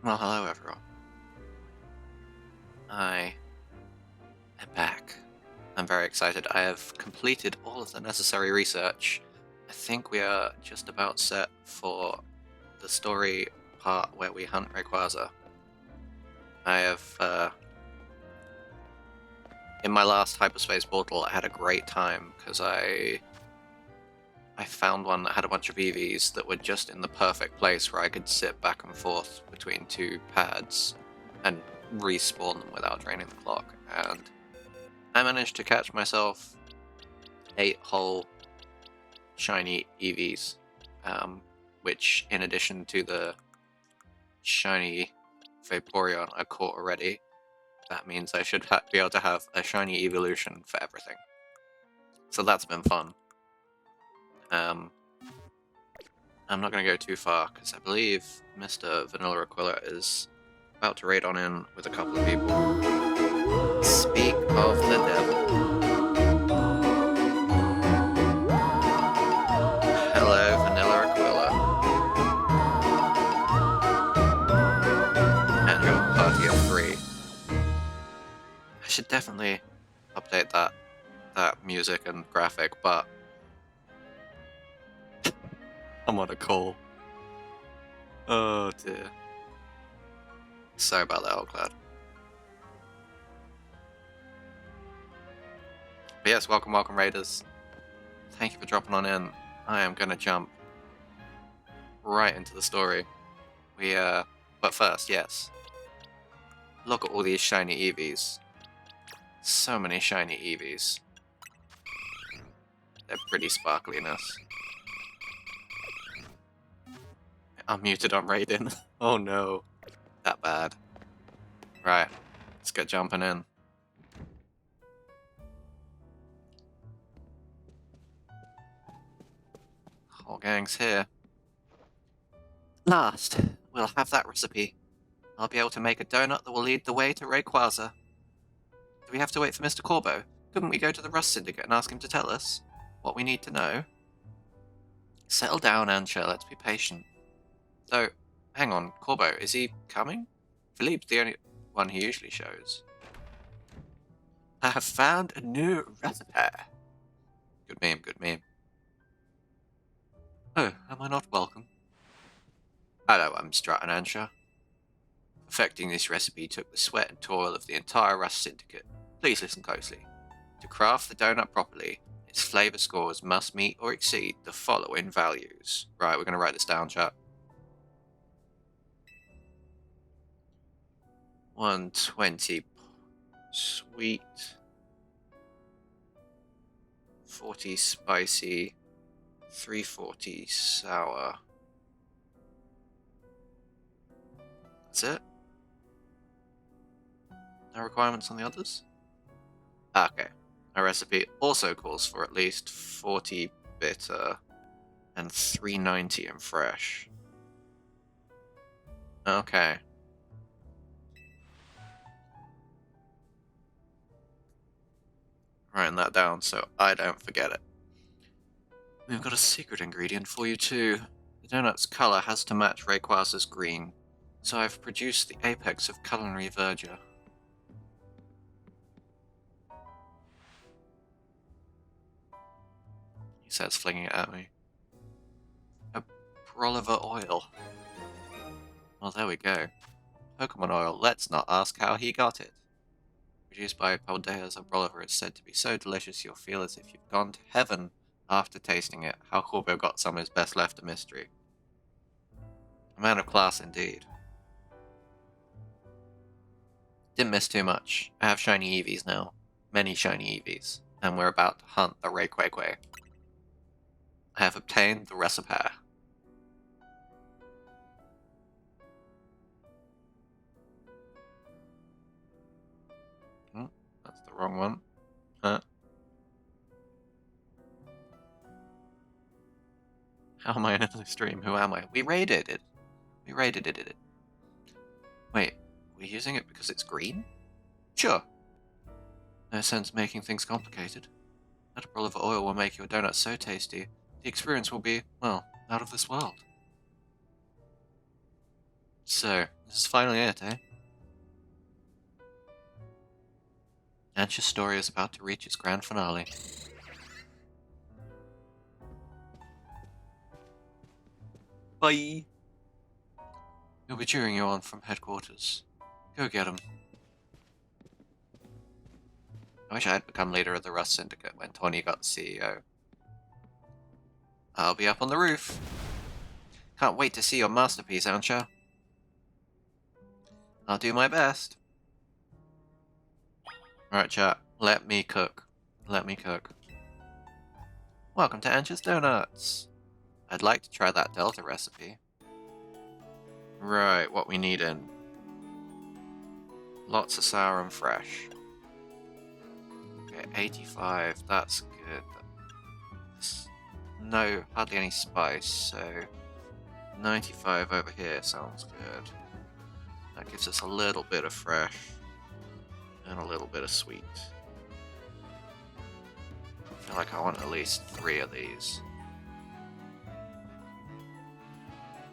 Well, hello everyone. I am back. I'm very excited. I have completed all of the necessary research. I think we are just about set for the story part where we hunt Rayquaza. I have, in my last hyperspace portal, I had a great time because I found one that had a bunch of EVs that were just in the perfect place where I could sit back and forth between two pads and respawn them without draining the clock. And I managed to catch myself 8 whole shiny EVs, which, in addition to the shiny Vaporeon I caught already, that means I should be able to have a shiny evolution for everything. So that's been fun. I'm not going to go too far, because I believe Mr. Vanilla Aquila is about to raid on in with a couple of people. Speak of the devil. Hello, Vanilla Aquila. And your party of 3. I should definitely update that music and graphic, but I'm on a call. Oh dear. Sorry about that, Oldcloud. But yes, welcome, Raiders. Thank you for dropping on in. I am gonna jump right into the story. But first, yes. Look at all these shiny EVs. So many shiny EVs. They're pretty sparkliness. I'm muted on Raiden. Oh no. That bad. Right. Let's get jumping in. Whole gang's here. Last, we'll have that recipe. I'll be able to make a donut that will lead the way to Rayquaza. Do we have to wait for Mr. Corbo? Couldn't we go to the Rust Syndicate and ask him to tell us what we need to know? Settle down, Ancha. Let's be patient. Though, hang on, Corbo, is he coming? Philippe's the only one he usually shows. I have found a new recipe. Good meme, good meme. Oh, am I not welcome? Hello, I'm Strat and Ansha. Perfecting this recipe took the sweat and toil of the entire Rust Syndicate. Please listen closely. To craft the donut properly, its flavor scores must meet or exceed the following values. Right, we're going to write this down, chat. 120 sweet, 40 spicy, 340 sour. That's it? No requirements on the others? Okay. Our recipe also calls for at least 40 bitter and 390 in fresh. Okay. Writing that down so I don't forget it. We've got a secret ingredient for you too. The donut's color has to match Rayquaza's green, so I've produced the apex of culinary verdure. He says, flinging it at me. A Broliver oil. Well, there we go. Pokemon oil, let's not ask how he got it. Produced by Paldea's Broliver is said to be so delicious you'll feel as if you've gone to heaven after tasting it. How Corbo got some is best left a mystery. A man of class indeed. Didn't miss too much. I have shiny EVs now. Many shiny EVs. And we're about to hunt the Rayquaza. I have obtained the recipe. That's the wrong one. Huh? How am I in the stream? Who am I? We raided it. We raided it. Wait, we're using it because it's green? Sure. No sense making things complicated. That Broliver oil will make your donut so tasty, the experience will be, well, out of this world. So, this is finally it, eh? Anxious story is about to reach its grand finale. Bye! He'll be cheering you on from headquarters. Go get him. I wish I had become leader of the Rust Syndicate when Tony got the CEO. I'll be up on the roof. Can't wait to see your masterpiece, Ancha. I'll do my best. Alright, chat. Let me cook. Let me cook. Welcome to Ancha's Donuts. I'd like to try that Delta recipe. Right, what we need in. Lots of sour and fresh. Okay, 85, that's good. No, hardly any spice, so 95 over here sounds good. That gives us a little bit of fresh and a little bit of sweet. I feel like I want at least 3 of these.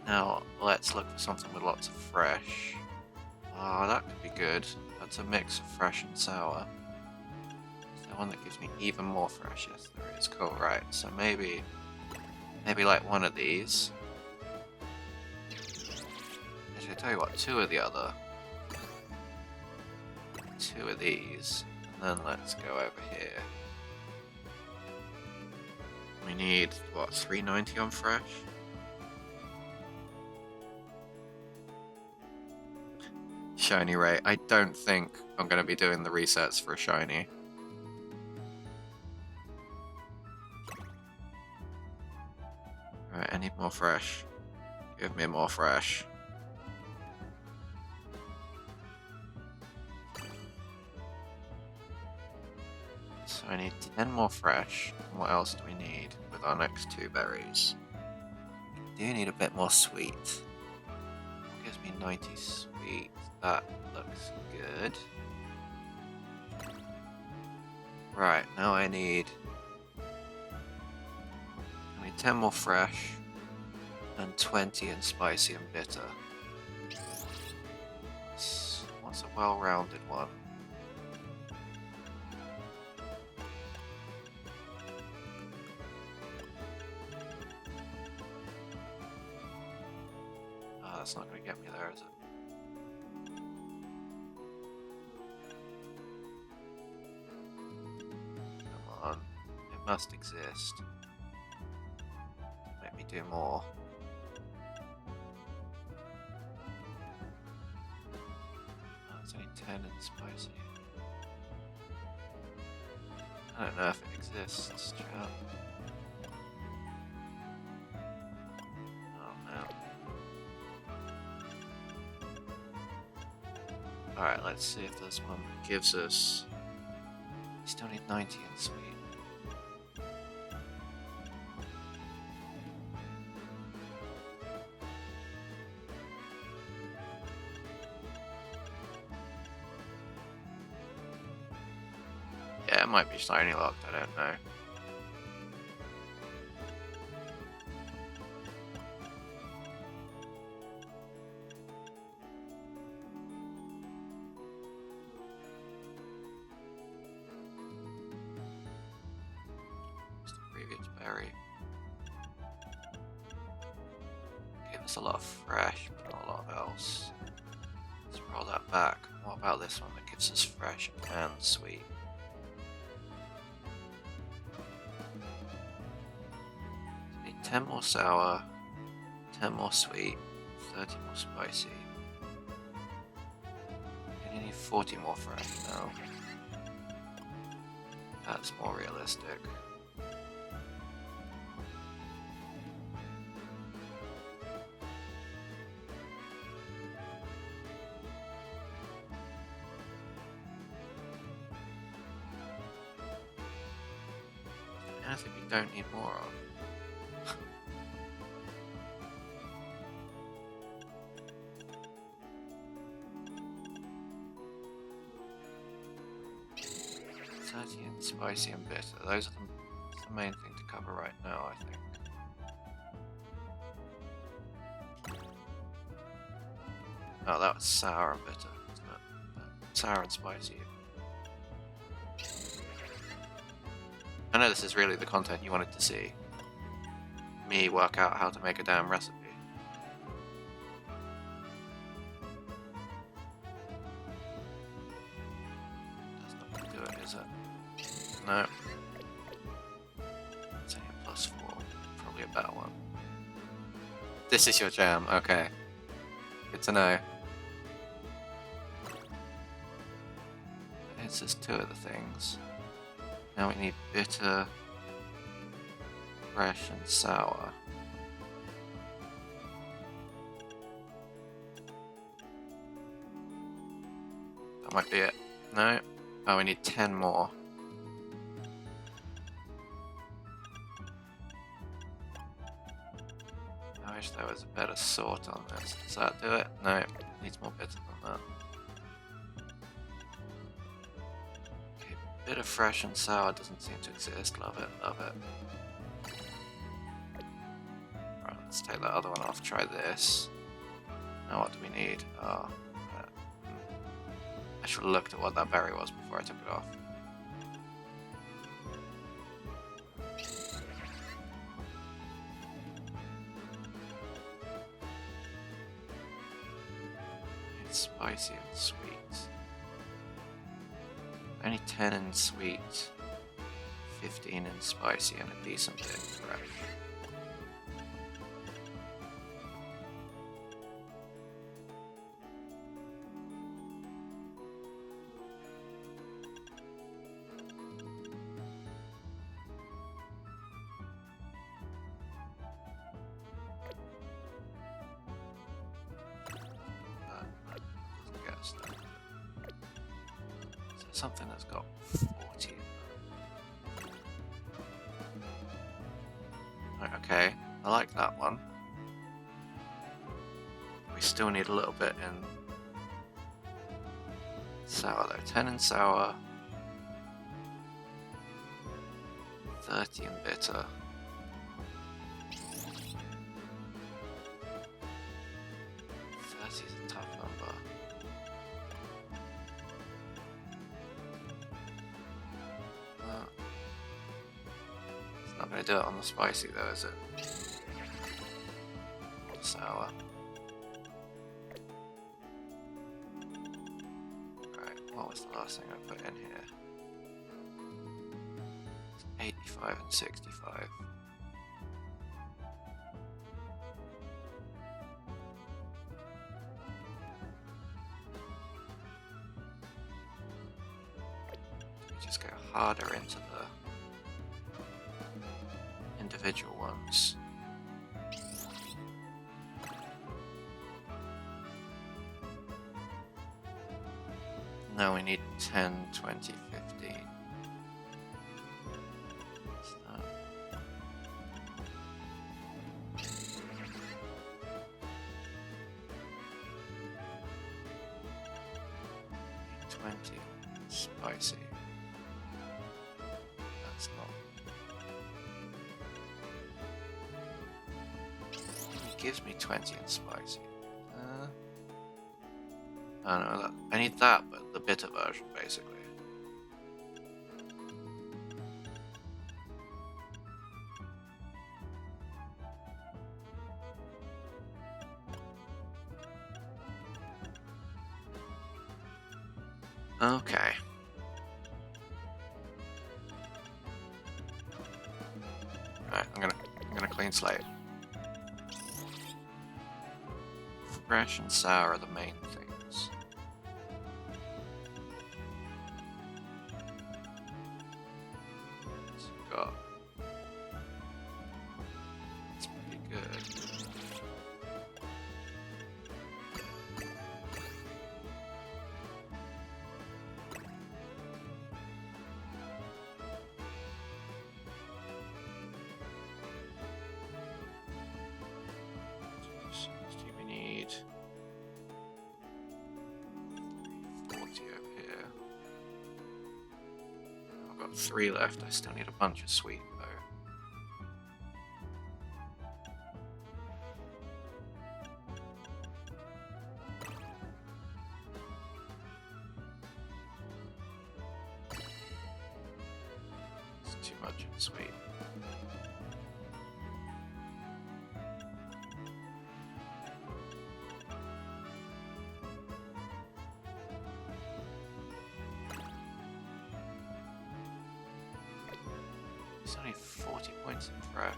Now, let's look for something with lots of fresh. Oh, that could be good. That's a mix of fresh and sour. Is there one that gives me even more fresh? Yes, there is. Cool, right. So maybe like one of these. Actually, I tell you what, 2 of the other. 2 of these. And then let's go over here. We need, what, 390 on fresh? Shiny Ray. I don't think I'm going to be doing the resets for a shiny. Alright, I need more fresh. Give me more fresh. So I need 10 more fresh. And what else do we need with our next 2 berries? Do you need a bit more sweet? Gives me 90 sweet. That looks good. Right, now I need 10 more fresh and 20 in spicy and bitter. What's a well-rounded one? Oh, that's not going to get me there, is it? It must exist. Let me do more. Oh, it's only 10 in spicy. I don't know if it exists, chat. Oh no. Alright, let's see if there's one that gives us... We still need 90 in sweet. Yeah, it might be shiny locked, I don't know. It's the previous berry. Give us a lot of fresh, but not a lot of else. Let's roll that back. What about this one that gives us fresh and sweet? So we need 10 more sour, 10 more sweet, 30 more spicy. And you need 40 more fresh now. That's more realistic. Anything we don't need more of. And spicy and bitter. Those are the main thing to cover right now, I think. Oh, that was sour and bitter, wasn't it? Sour and spicy. I know this is really the content you wanted to see. Me work out how to make a damn recipe. That's not going to do it, is it? No. It's only a +4. Probably a better one. This is your jam, okay. Good to know. It's just 2 of the things. Now we need bitter, fresh, and sour. That might be it. No? Oh, we need 10 more. I wish there was a better sort on this. Does that do it? No, it needs more bitter than that. Bitter, fresh, and sour doesn't seem to exist. Love it, love it. Right, let's take that other one off. Try this. Now what do we need? Oh, I should have looked at what that berry was before I took it off. It's spicy and sweet. Only 10 in sweet, 15 in spicy, and a decent bit in fresh. Doesn't get us there. Something that's got 40. Right, okay, I like that one. We still need a little bit in sour though. 10 in sour, 30 in bitter. 30 is a tough number. Not going to do it on the spicy though, is it? Sour. Right, what was the last thing I put in here? It's 85 and 65. We just go harder into the individual ones. Now we need 10, 20, 15. What's that? 20. Spicy. That's not. Gives me 20 and spicy. I don't know, I need that, but the bitter version, basically. Okay. Alright, I'm gonna clean slate. Fresh and sour are the main things. So we've got. It's pretty good. We need 40 over here. I've got 3 left. I still need a bunch of sweet though. Sweet. It's only 40 points in fresh.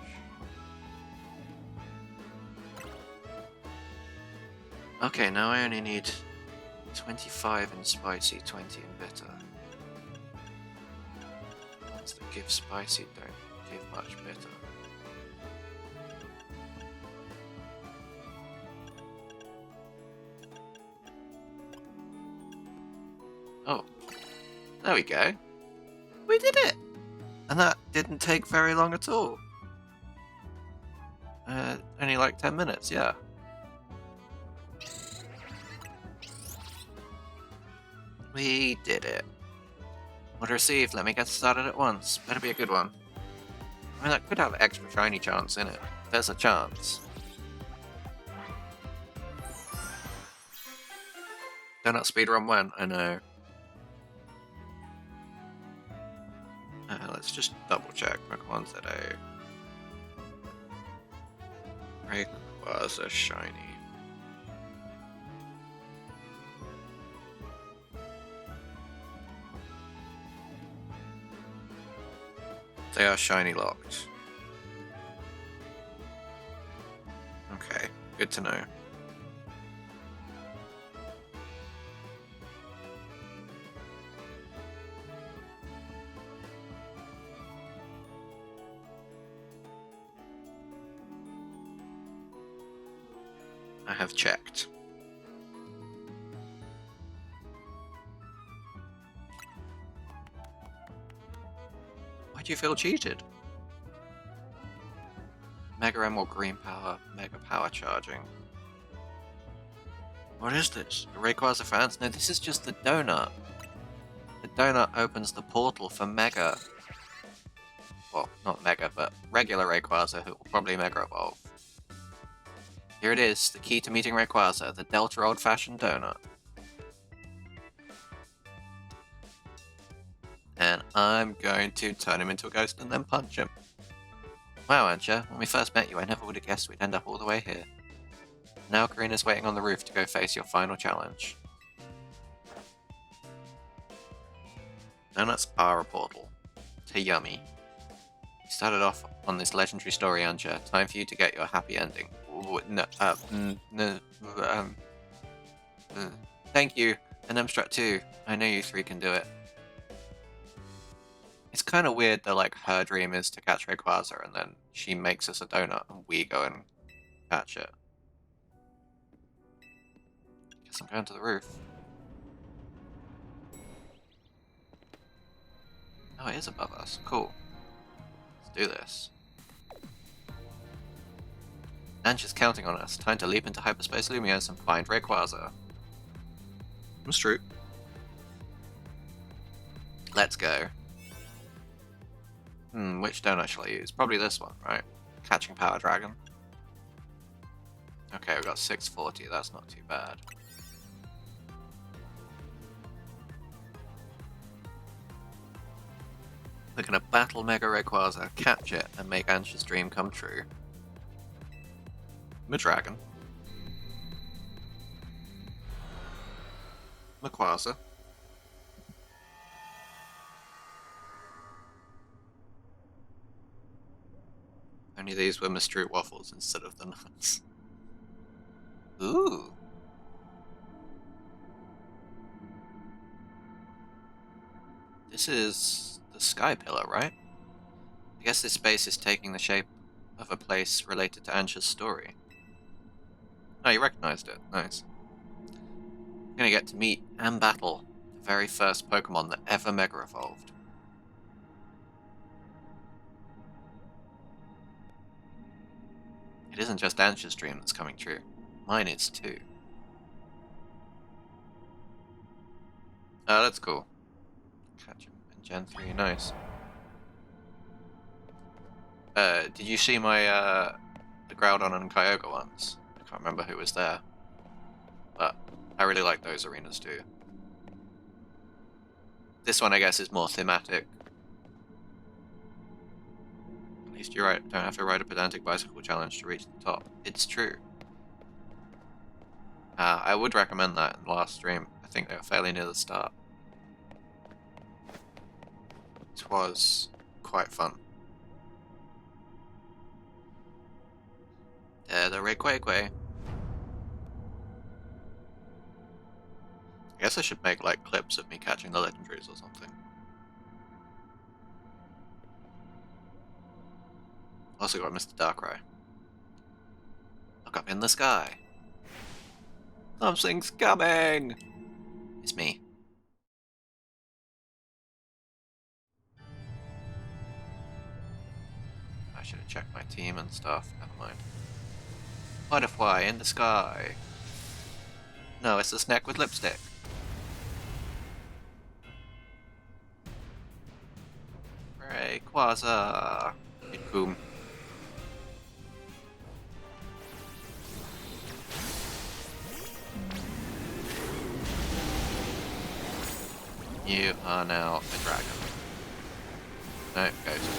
Okay, now I only need 25 in spicy, 20 in bitter. Ones that give spicy don't give much bitter. Oh, there we go. We did it! And that didn't take very long at all. Only like 10 minutes, yeah. We did it. Order received, let me get started at once. Better be a good one. I mean, that could have extra shiny chance in it. There's a chance. Donut speedrun when? I know. Let's just double check. Pokémon today. Rayquaza shiny. They are shiny locked. Okay, good to know. I have checked. Why do you feel cheated? Mega Emerald Green Power, Mega Power Charging. What is this? The Rayquaza fans? No, this is just the donut. The donut opens the portal for Mega. Well, not Mega, but regular Rayquaza, who will probably Mega Evolve. Here it is, the key to meeting Rayquaza, the Delta Old-Fashioned Donut. And I'm going to turn him into a ghost and then punch him. Wow, Ancha, when we first met you, I never would have guessed we'd end up all the way here. Now Karina's waiting on the roof to go face your final challenge. Donuts are a portal to Yummy. You started off on this legendary story, Ancha. Time for you to get your happy ending. Thank you, and Mstrat too. I know you three can do it. It's kind of weird that, like, her dream is to catch Rayquaza, and then she makes us a donut, and we go and catch it. Guess I'm going to the roof. Oh, it is above us. Cool. Let's do this. Ancha's counting on us. Time to leap into hyperspace Lumios and find Rayquaza. That's true. Let's go. Which donut shall I use? Probably this one, right? Catching Power Dragon. Okay, we've got 640. That's not too bad. We're gonna battle Mega Rayquaza, catch it, and make Ancha's dream come true. Dragon. Rayquaza. Only these were mystery waffles instead of the nuts. Ooh. This is the Sky Pillar, right? I guess this space is taking the shape of a place related to Ancha's story. Oh, you recognized it. Nice. I'm gonna get to meet and battle the very first Pokemon that ever Mega Evolved. It isn't just Ancha's dream that's coming true. Mine is too. Oh, that's cool. Catch him in Gen 3, nice. Did you see my, the Groudon and Kyogre ones? I can't remember who was there. But I really like those arenas too. This one, I guess, is more thematic. least you don't have to ride a pedantic bicycle challenge to reach the top. It's true. I would recommend that in the last stream. I think they were fairly near the start. It was quite fun. The Rayquaza. I guess I should make like clips of me catching the legendaries or something. Also got Mr. Darkrai. Look up in the sky. Something's coming! It's me. I should have checked my team and stuff. Never mind. Butterfly in the sky. No, it's the snack with lipstick. Rayquaza. Boom. You are now a dragon. No, ghost.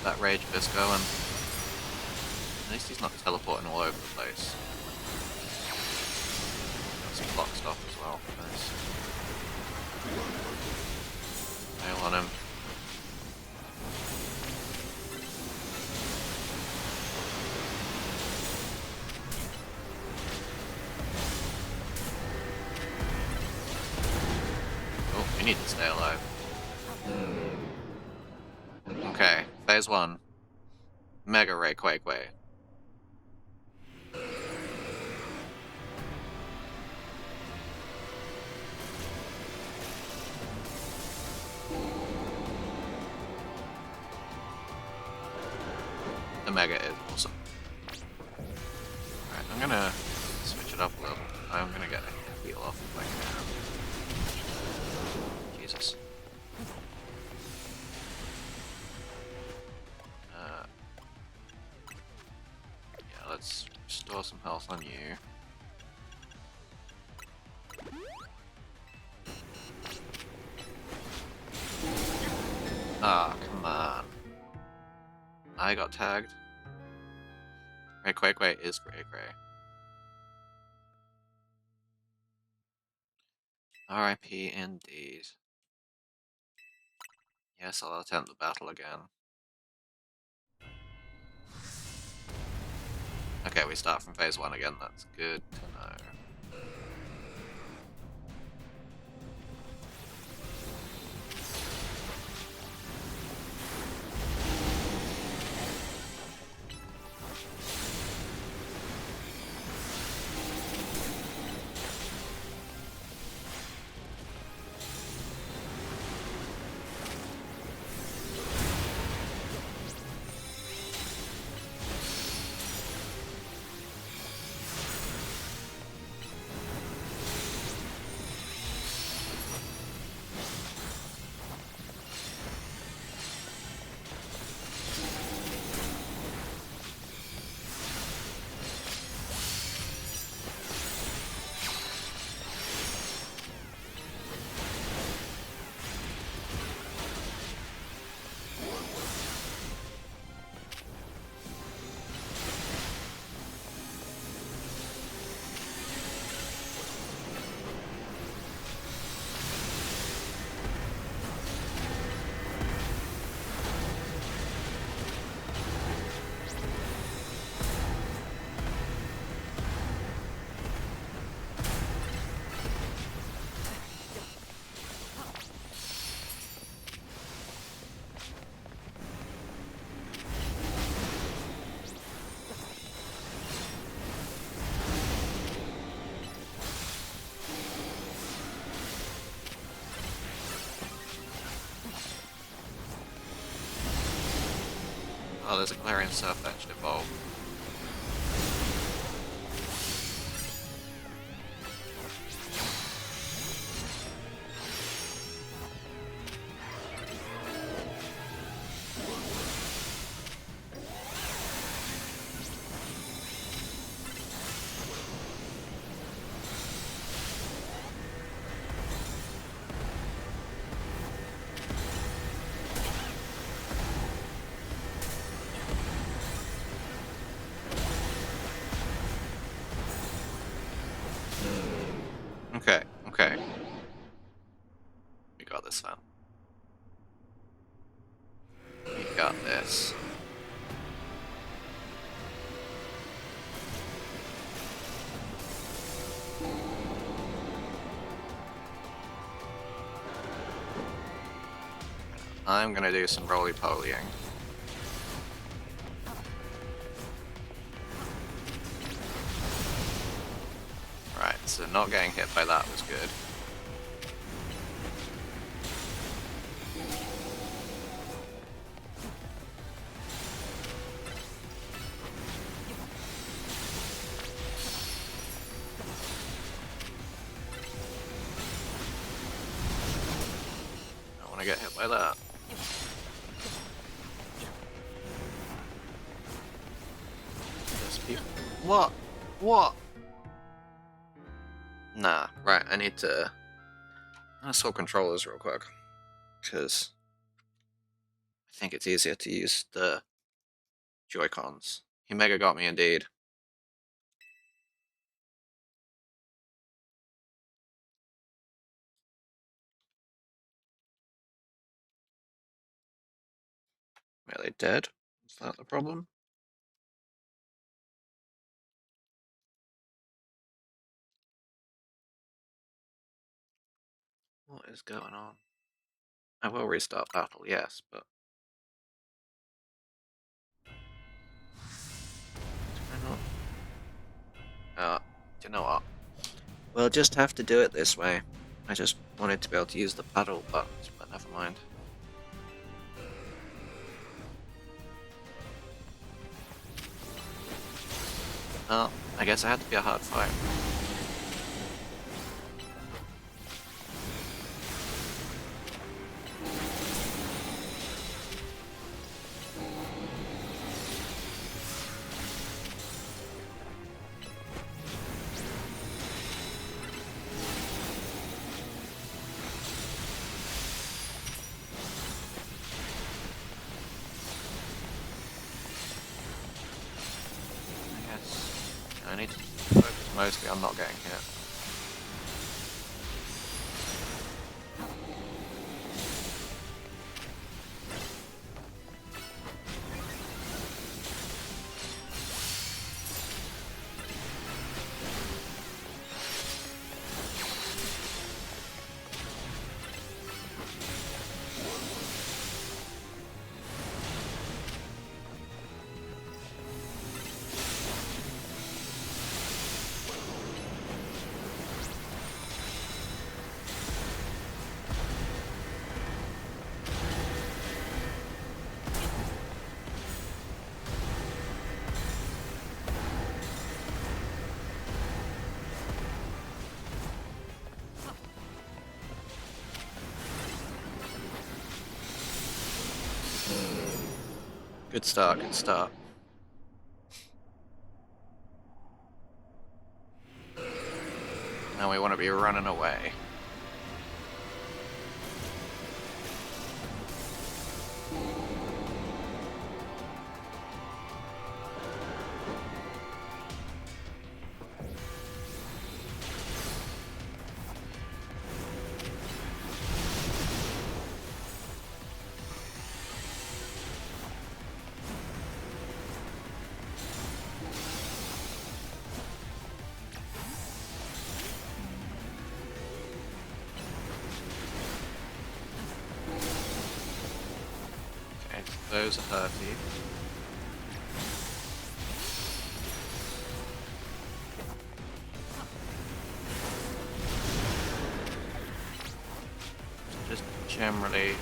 That Rage Fist going. At least he's not teleporting all over the place. Got some block stop as well. Nice. Nail on him. Oh, we need to stay alive. Okay, phase 1. Mega Rayquaza. The Mega is awesome. Alright, I'm gonna switch it up a little. I'm gonna get a heal off if I can. Jesus. Let's restore some health on you. Ah, come on. I got tagged. Rayquaza is Gray. RIP indeed. Yes, I'll attempt the battle again. Okay, we start from phase 1 again, that's good to know. Oh, there's a Clarion Surf that should evolve. got this. I'm gonna do some roly-polying. Right, so not getting hit by that was good. Don't want to get hit by that. What? What? Nah, right, I need to... I'm gonna swap controllers real quick. Because I think it's easier to use the Joy-Cons. He mega got me indeed. Are they dead? Is that the problem? What is going on? I will restart battle, yes, but... Do you know what? We'll just have to do it this way. I just wanted to be able to use the paddle buttons, but never mind. Oh, I guess it had to be a hard fight. I need to focus mostly on not getting hit. Good start, good start. Now we want to be running away. Those are hurty. Just generally.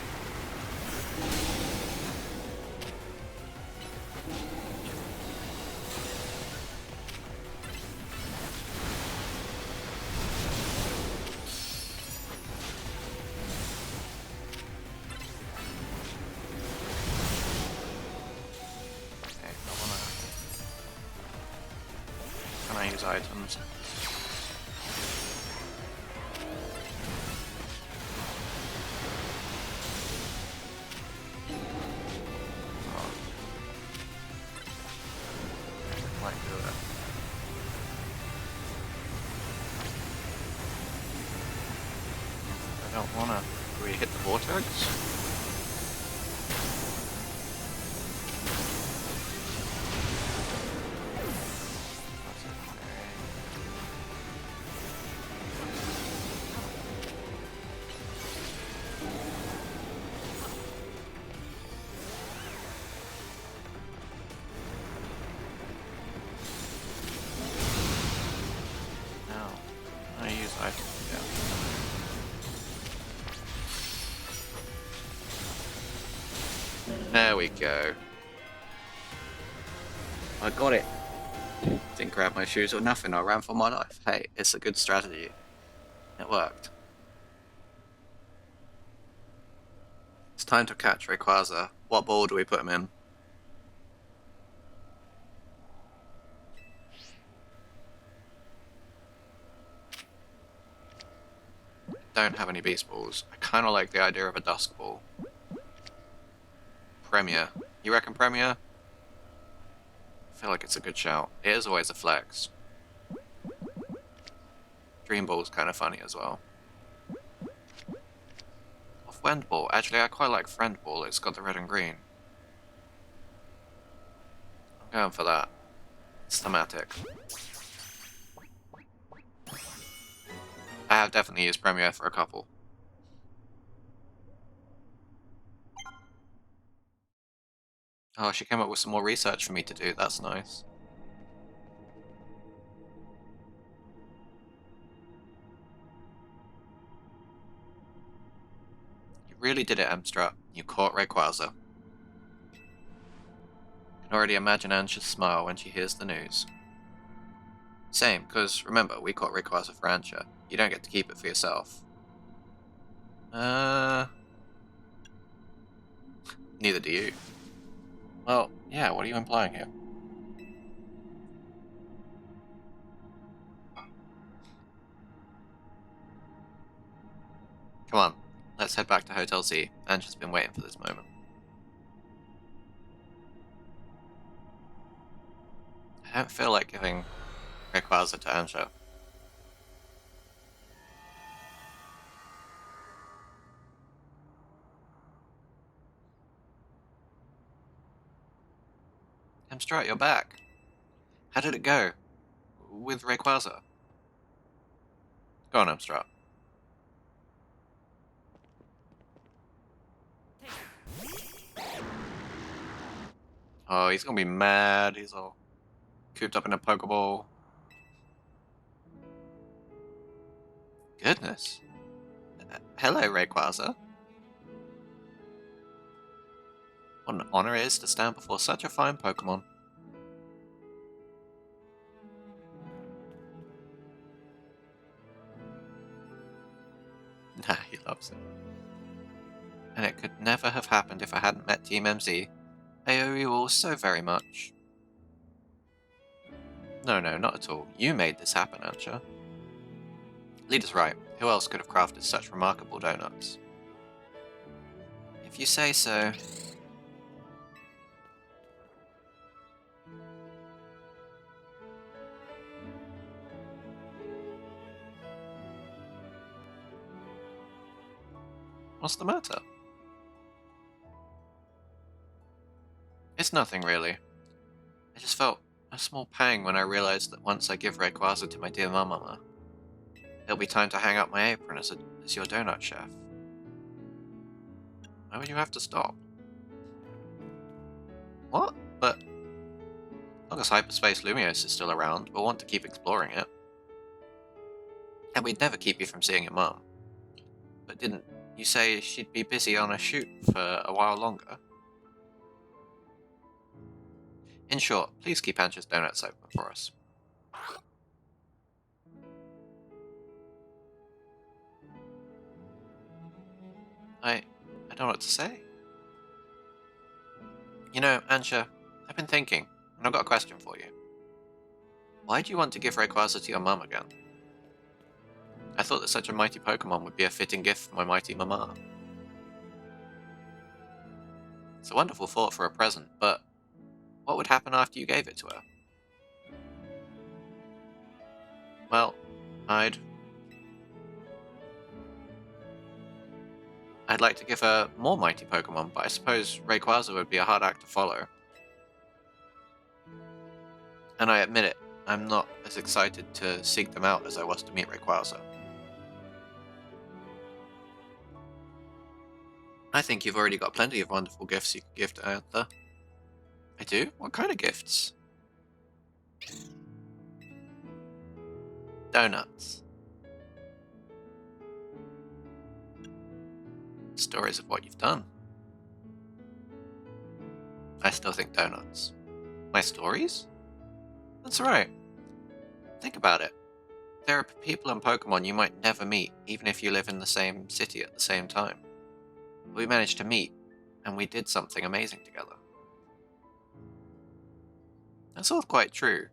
Items. Oh. Might do it. I don't wanna. Do we hit the vortex? There we go. I got it. Didn't grab my shoes or nothing, I ran for my life. Hey, it's a good strategy. It worked. It's time to catch Rayquaza. What ball do we put him in? Don't have any Beast Balls. I kind of like the idea of a Dusk Ball. Premier. You reckon Premier? I feel like it's a good shout. It is always a flex. Dream Ball's kind of funny as well. Or Friend Ball. Actually, I quite like Friend Ball. It's got the red and green. I'm going for that. It's thematic. I have definitely used Premier for a couple. Oh, she came up with some more research for me to do. That's nice. You really did it, Amstrad. You caught Rayquaza. I can already imagine Ansha's smile when she hears the news. Same, because remember, we caught Rayquaza for Ansha. You don't get to keep it for yourself. Neither do you. Well, yeah, what are you implying here? Come on, let's head back to Hotel Z. Ansha's been waiting for this moment. I don't feel like giving Rayquaza to Ansha. Amstrad, you're back. How did it go? With Rayquaza? Go on, Amstrad. Oh, he's gonna be mad. He's all cooped up in a Pokeball. Goodness. Hello, Rayquaza. What an honor it is to stand before such a fine Pokemon. Nah, he loves it. And it could never have happened if I hadn't met Team MZ. I owe you all so very much. No, not at all. You made this happen, Ansha. Leader's right. Who else could have crafted such remarkable donuts? If you say so. What's the matter? It's nothing, really. I just felt a small pang when I realized that once I give Rayquaza to my dear Mama, it'll be time to hang up my apron as your donut chef. Why would you have to stop? What? But as long as Hyperspace Lumiose is still around, we'll want to keep exploring it. And we'd never keep you from seeing your mum. But didn't you say she'd be busy on a shoot for a while longer? In short, please keep Ansha's donuts open for us. I don't know what to say. You know, Ansha, I've been thinking, and I've got a question for you. Why do you want to give Rayquaza to your mum again? I thought that such a mighty Pokemon would be a fitting gift for my mighty mama. It's a wonderful thought for a present, but what would happen after you gave it to her? Well, I'd like to give her more mighty Pokemon, but I suppose Rayquaza would be a hard act to follow. And I admit it, I'm not as excited to seek them out as I was to meet Rayquaza. I think you've already got plenty of wonderful gifts you could give to Anther. I do? What kind of gifts? Donuts. Stories of what you've done. I still think donuts. My stories? That's right. Think about it. There are people in Pokemon you might never meet, even if you live in the same city at the same time. We managed to meet, and we did something amazing together. That's all quite true.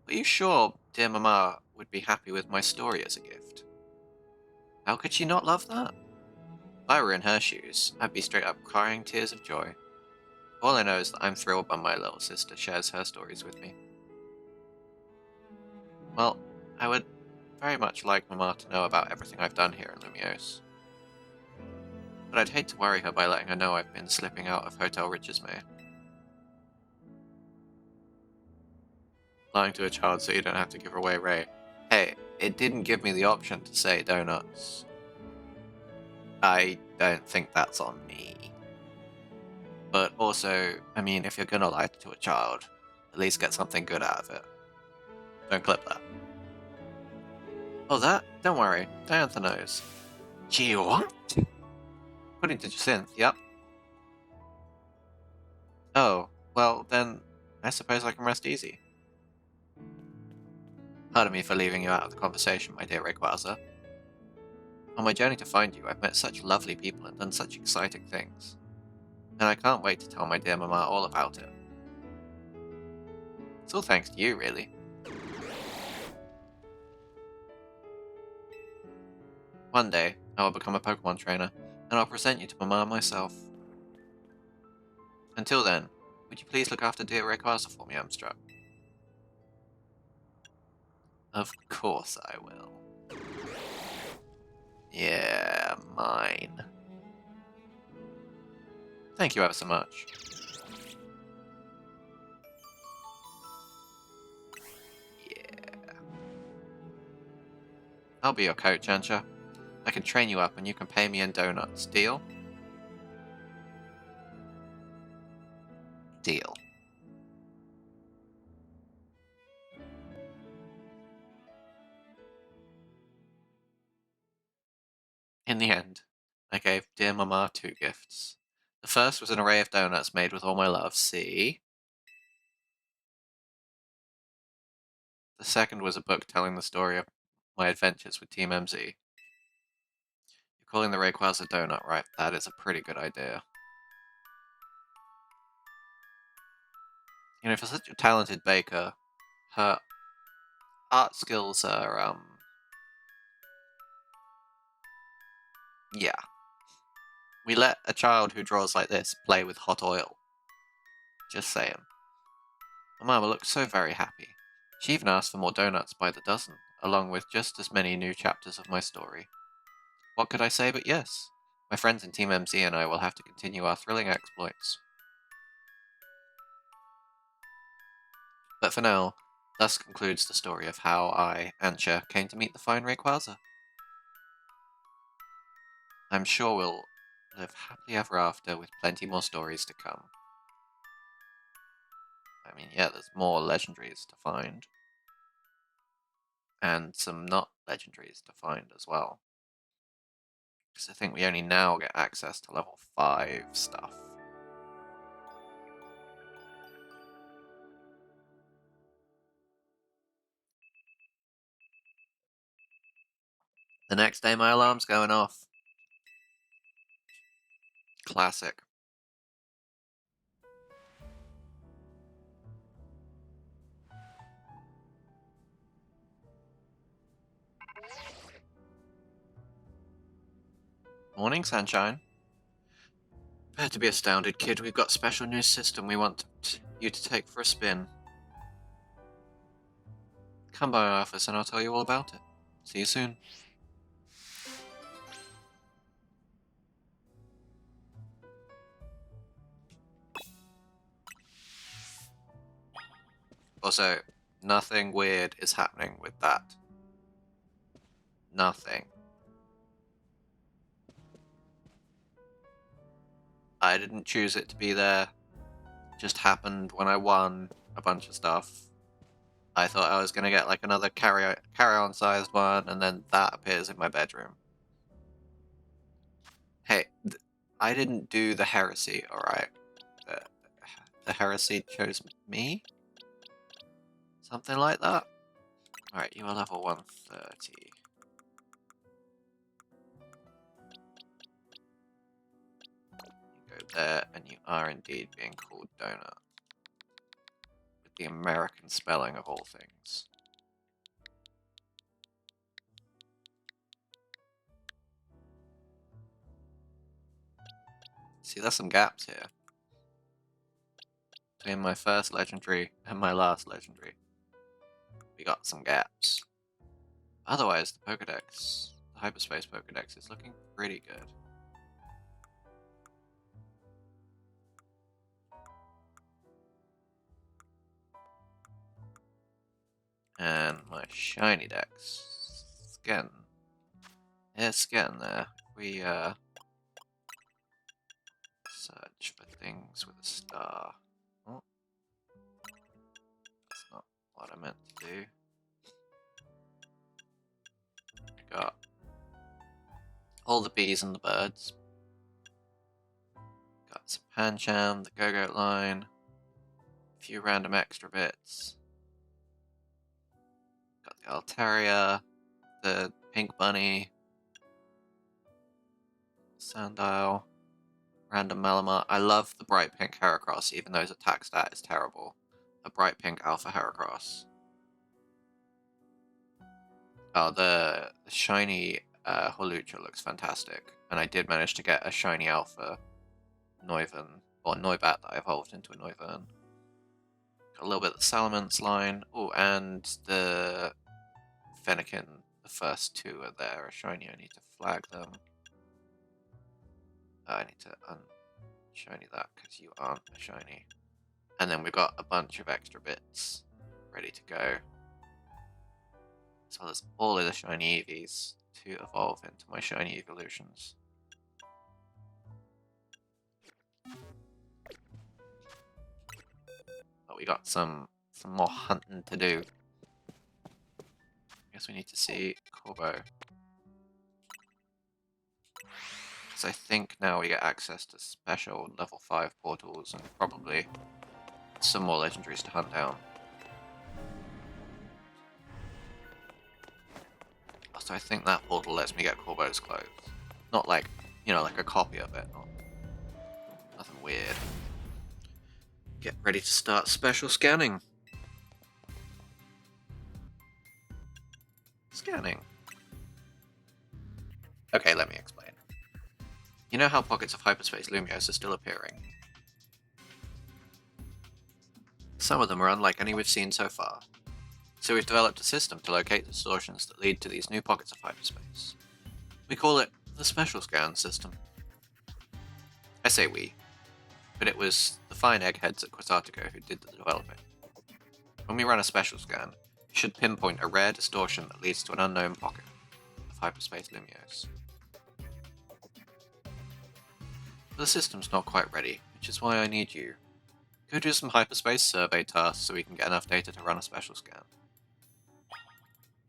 Are you sure dear Mama would be happy with my story as a gift? How could she not love that? If I were in her shoes, I'd be straight up crying tears of joy. All I know is that I'm thrilled when my little sister shares her stories with me. Well, I would very much like Mama to know about everything I've done here in Lumiose. But I'd hate to worry her by letting her know I've been slipping out of Hotel Richards May. Lying to a child so you don't have to give away Ray. Hey, it didn't give me the option to say donuts. I don't think that's on me. But also, I mean, if you're gonna lie to a child, at least get something good out of it. Don't clip that. Oh, that? Don't worry. Diantha knows. Gee, what? According to Jacinth, yep. Oh, well, then I suppose I can rest easy. Pardon me for leaving you out of the conversation, my dear Rayquaza. On my journey to find you, I've met such lovely people and done such exciting things. And I can't wait to tell my dear Mama all about it. It's all thanks to you, really. One day, I will become a Pokemon trainer, and I'll present you to Mama myself. Until then, would you please look after dear Rayquaza for me, Amstrad? Of course I will. Yeah, mine. Thank you ever so much. Yeah. I'll be your coach, Ansha. I can train you up and you can pay me in donuts. Deal? Deal. In the end, I gave dear Mama 2 gifts. The first was an array of donuts made with all my love, see? The second was a book telling the story of my adventures with Team MZ. You're calling the Rayquaza donut, right? That is a pretty good idea. You know, for such a talented baker, her art skills are, yeah. We let a child who draws like this play with hot oil. Just saying. My mama looked so very happy. She even asked for more donuts by the dozen, along with just as many new chapters of my story. What could I say but yes? My friends in Team MZ and I will have to continue our thrilling exploits. But for now, thus concludes the story of how I, Ancha, came to meet the fine Rayquaza. I'm sure we'll live happily ever after with plenty more stories to come. I mean, yeah, there's more legendaries to find. And some not legendaries to find as well. Because I think we only now get access to level 5 stuff. The next day my alarm's going off. Classic. Morning, Sunshine. Prepare to be astounded, kid. We've got a special new system we want you to take for a spin. Come by our office and I'll tell you all about it. See you soon. Also, nothing weird is happening with that. Nothing. I didn't choose it to be there. It just happened when I won a bunch of stuff. I thought I was going to get like another carry-on sized one, and then that appears in my bedroom. Hey, I didn't do the heresy, alright? the heresy chose me? Something like that? Alright, you are level 130. You go there, and you are indeed being called Donut. With the American spelling of all things. See, there's some gaps here. Between my first legendary and my last legendary. We got some gaps. Otherwise, the Pokedex, the Hyperspace Pokedex, is looking pretty good. And my shiny dex. It's getting there. We search for things with a star. Oh, that's not what I meant to do. We got all the bees and the birds. Got some Pancham, the Go-Goat line, a few random extra bits. Got the Altaria, the Pink Bunny, Sandile, random Malamar. I love the bright pink Heracross, even though his attack stat is terrible. A bright pink Alpha Heracross. Oh, the shiny Holucha looks fantastic. And I did manage to get a shiny Alpha Noivern, or Noibat that I evolved into a Noivern. Got a little bit of the Salamence line. Oh, and the Fennekin, the first two are there, are shiny. I need to flag them. I need to unshiny that because you aren't a shiny. And then we've got a bunch of extra bits ready to go. As well as all of the shiny Eevees to evolve into my shiny evolutions. But we got some more hunting to do. Guess we need to see Corbo. Because I think now we get access to special level 5 portals and probably some more legendaries to hunt down. Also, I think that portal lets me get Corbo's clothes. Not like, you know, like a copy of it. Nothing weird. Get ready to start special scanning. Scanning. Okay, let me explain. You know how pockets of hyperspace Lumios are still appearing? Some of them are unlike any we've seen so far. So we've developed a system to locate the distortions that lead to these new pockets of hyperspace. We call it the Special Scan System. I say we, but it was the fine eggheads at Quasartico who did the developing. When we run a special scan, we should pinpoint a rare distortion that leads to an unknown pocket of hyperspace Lumios. But the system's not quite ready, which is why I need you. Go do some hyperspace survey tasks so we can get enough data to run a special scan.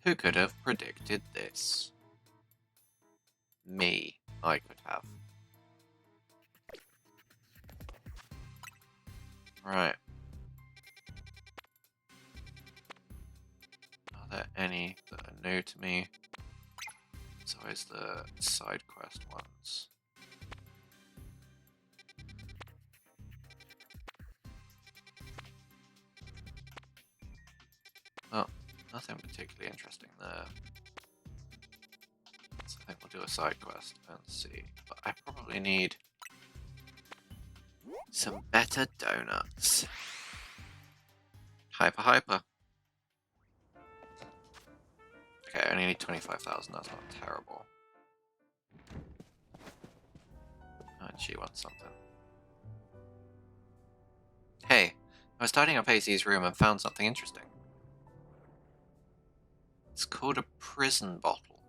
Who could have predicted this? Me, I could have. Right. Are there any that are new to me? It's always the side quest ones. Oh, nothing particularly interesting there. So I think we'll do a side quest and see. But I probably need some better donuts. Hyper. Okay, I only need 25,000, that's not terrible. And she wants something. Hey, I was tidying up AC's room and found something interesting. It's called a prison bottle.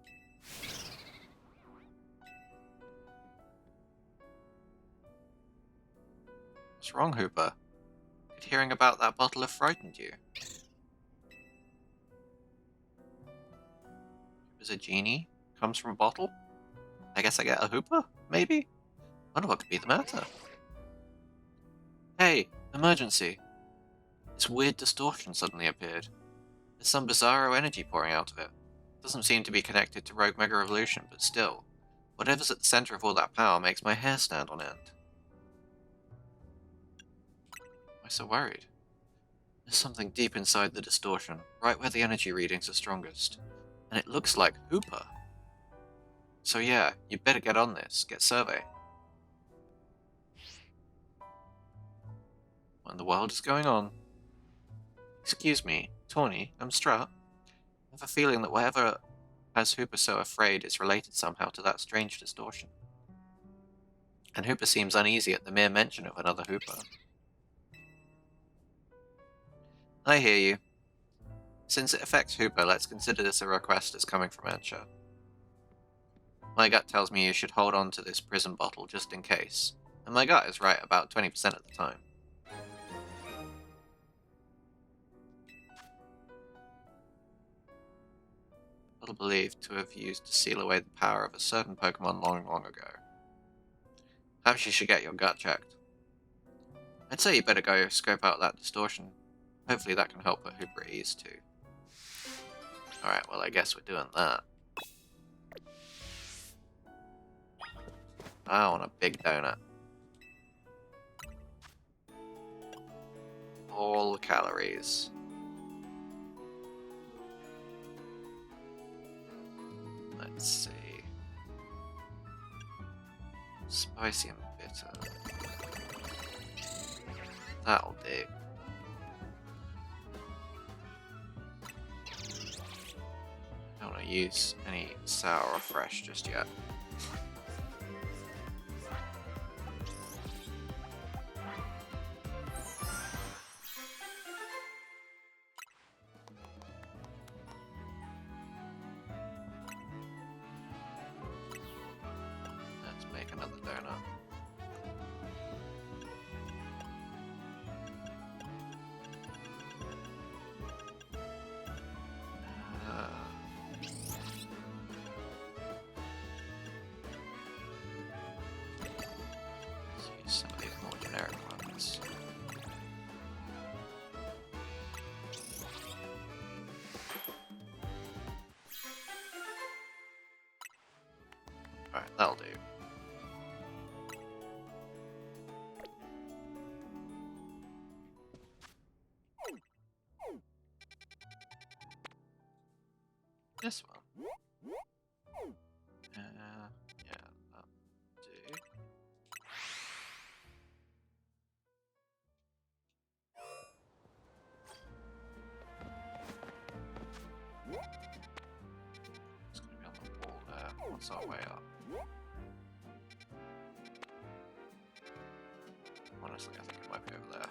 What's wrong, Hooper? Did hearing about that bottle have frightened you? Is a genie? Comes from a bottle? I guess I get a Hooper? Maybe? Wonder what could be the matter. Hey, emergency! This weird distortion suddenly appeared. There's some bizarro energy pouring out of it. Doesn't seem to be connected to Rogue Mega Revolution, but still. Whatever's at the center of all that power makes my hair stand on end. Why so worried? There's something deep inside the distortion, right where the energy readings are strongest. And it looks like Hooper. So yeah, you'd better get on this, get survey. What in the world is going on? Excuse me, Tawny, I'm Strut. I have a feeling that whatever has Hooper so afraid is related somehow to that strange distortion. And Hooper seems uneasy at the mere mention of another Hooper. I hear you. Since it affects Hooper, let's consider this a request as coming from Ansha. My gut tells me you should hold on to this prison bottle just in case. And my gut is right about 20% of the time. Bottle believed to have used to seal away the power of a certain Pokemon long, long ago. Perhaps you should get your gut checked. I'd say you better go scope out that distortion. Hopefully that can help put Hooper at ease too. Alright, well I guess we're doing that. I want a big donut. All the calories. Let's see. Spicy and bitter. That'll do. I don't want to use any sour or fresh just yet. Let's make another donut. Let's use some of these more generic ones. Alright, that'll do. This one. Yeah, that'll do. It's gonna be on the wall there. What's our way up? Honestly, I think it might be over there.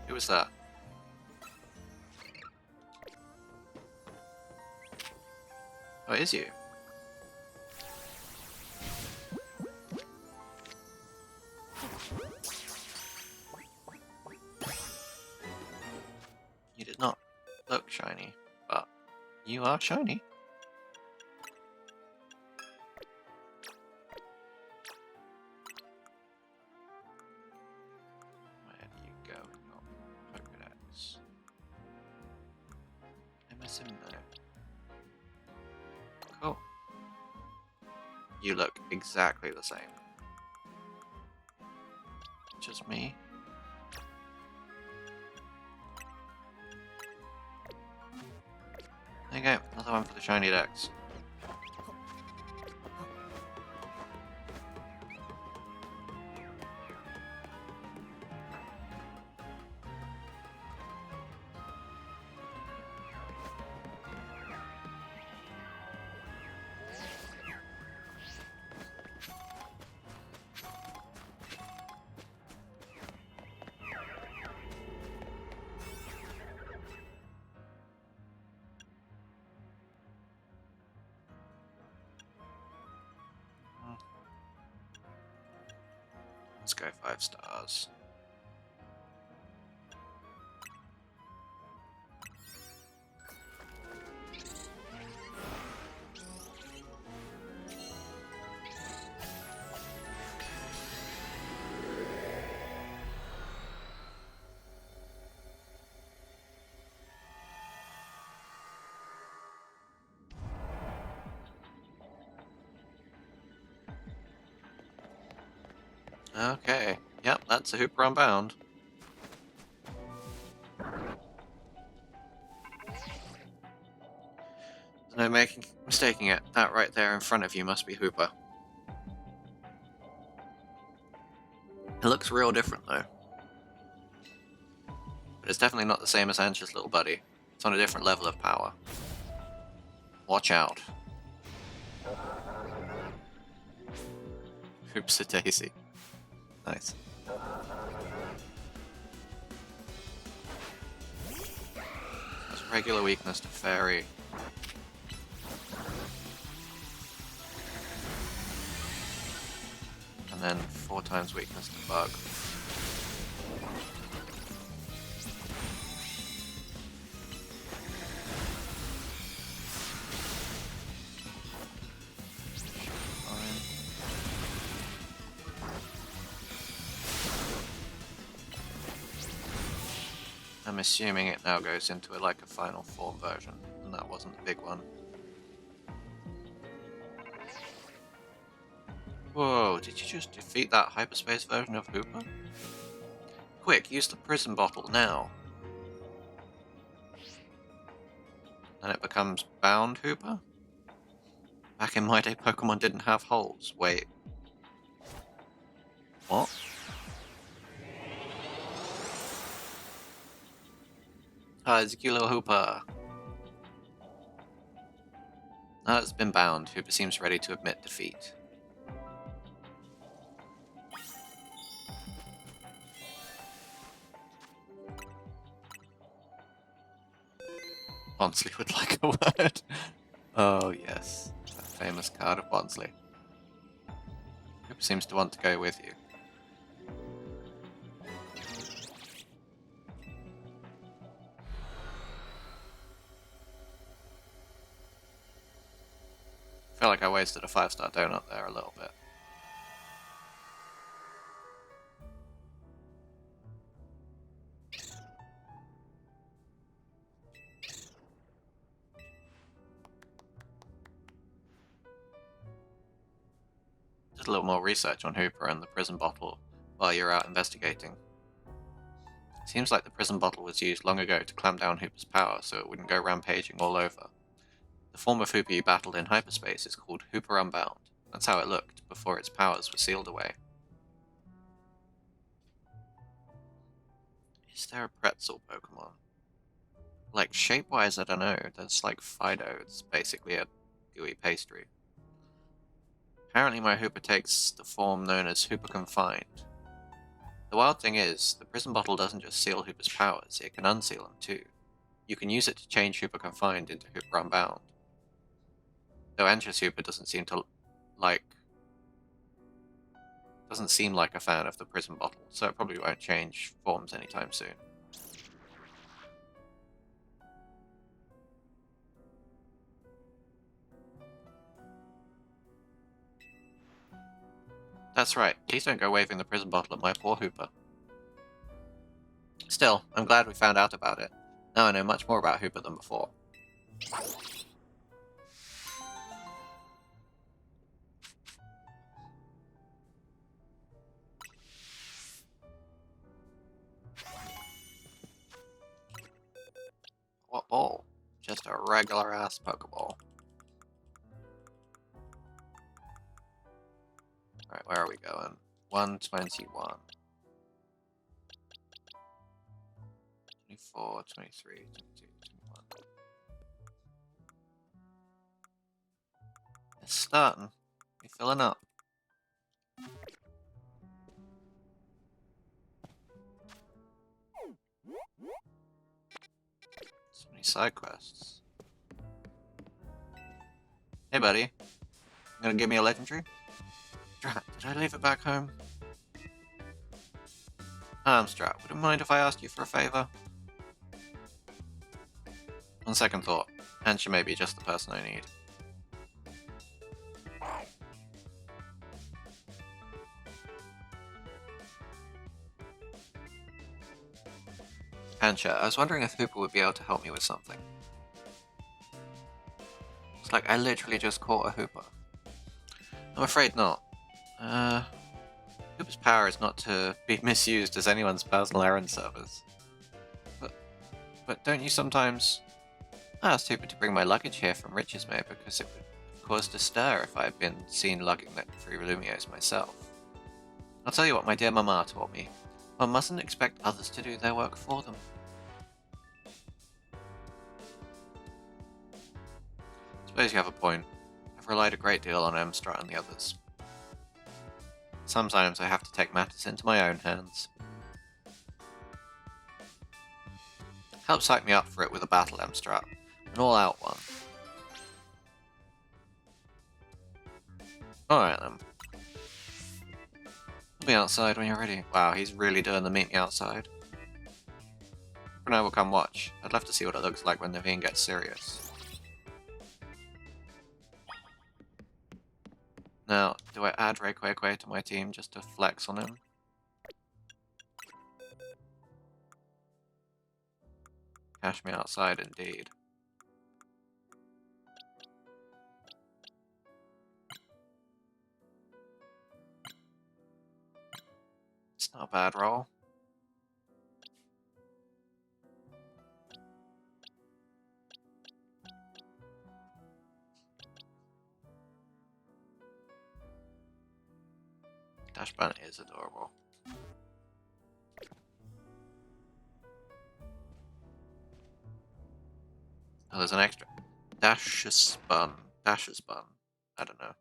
Who was that? Oh, it is you. You did not look shiny, but you are shiny. Where do you go? Not Pokedex. I miss him there. Cool. You look exactly the same. Just me. There you go, another one for the shiny Dex. Let's go 5 stars. Okay, yep, that's a Hooper Unbound. There's no mistaking it. That right there in front of you must be Hooper. It looks real different though. But it's definitely not the same as Ansh's little buddy. It's on a different level of power. Watch out. Hoops a daisy. Nice. That's regular weakness to Fairy. And then 4 times weakness to Bug. I'm assuming it now goes into like a final form version, and that wasn't the big one. Whoa, did you just defeat that hyperspace version of Hooper? Quick, use the prison bottle now. And it becomes bound Hooper? Back in my day, Pokemon didn't have holes. Wait. What? Ah, it's a cute little Hooper. Now it's been bound, Hooper seems ready to admit defeat. Bonsley would like a word. Oh yes, that famous card of Bonsley. Hooper seems to want to go with you. I feel like I wasted a 5-star donut there a little bit. Just a little more research on Hooper and the prison bottle while you're out investigating. It seems like the prison bottle was used long ago to clamp down Hooper's power so it wouldn't go rampaging all over. The form of Hooper you battled in hyperspace is called Hooper Unbound. That's how it looked before its powers were sealed away. Is there a pretzel Pokemon? Like, shape-wise, I don't know. There's like Fido, it's basically a gooey pastry. Apparently my Hooper takes the form known as Hooper Confined. The wild thing is, the prison bottle doesn't just seal Hooper's powers, it can unseal them too. You can use it to change Hooper Confined into Hooper Unbound. Though Ansh's Hooper doesn't seem like a fan of the prison bottle, so it probably won't change forms anytime soon. That's right, please don't go waving the prison bottle at my poor Hooper. Still, I'm glad we found out about it. Now I know much more about Hooper than before. What ball? Just a regular ass Pokeball. Alright, where are we going? 121. 24, 23, 22, 21. It's starting. We're filling up. So many side quests. Hey buddy, you gonna give me a legendary? Drat, did I leave it back home? Armstrap, would you mind if I asked you for a favour? On second thought, and she may be just the person I need. Ancha, I was wondering if Hooper would be able to help me with something. It's like I literally just caught a Hooper. I'm afraid not. Hooper's power is not to be misused as anyone's personal errand service. But don't you sometimes... I asked Hooper to bring my luggage here from Rich's May because it would have caused a stir if I had been seen lugging that through Lumios myself. I'll tell you what my dear Mama taught me. One mustn't expect others to do their work for them. Suppose you have a point. I've relied a great deal on Amstrad and the others. Sometimes I have to take matters into my own hands. Help psych me up for it with a battle, Amstrad. An all-out one. Alright then. I'll be outside when you're ready. Wow, he's really doing the meet me outside. And I will come watch. I'd love to see what it looks like when Naveen gets serious. Now, do I add Rayquaza to my team just to flex on him? Cash me outside indeed. It's not a bad roll. Dash Bun is adorable. Oh, there's an extra. Dash's Bun. Dash's Bun. I don't know.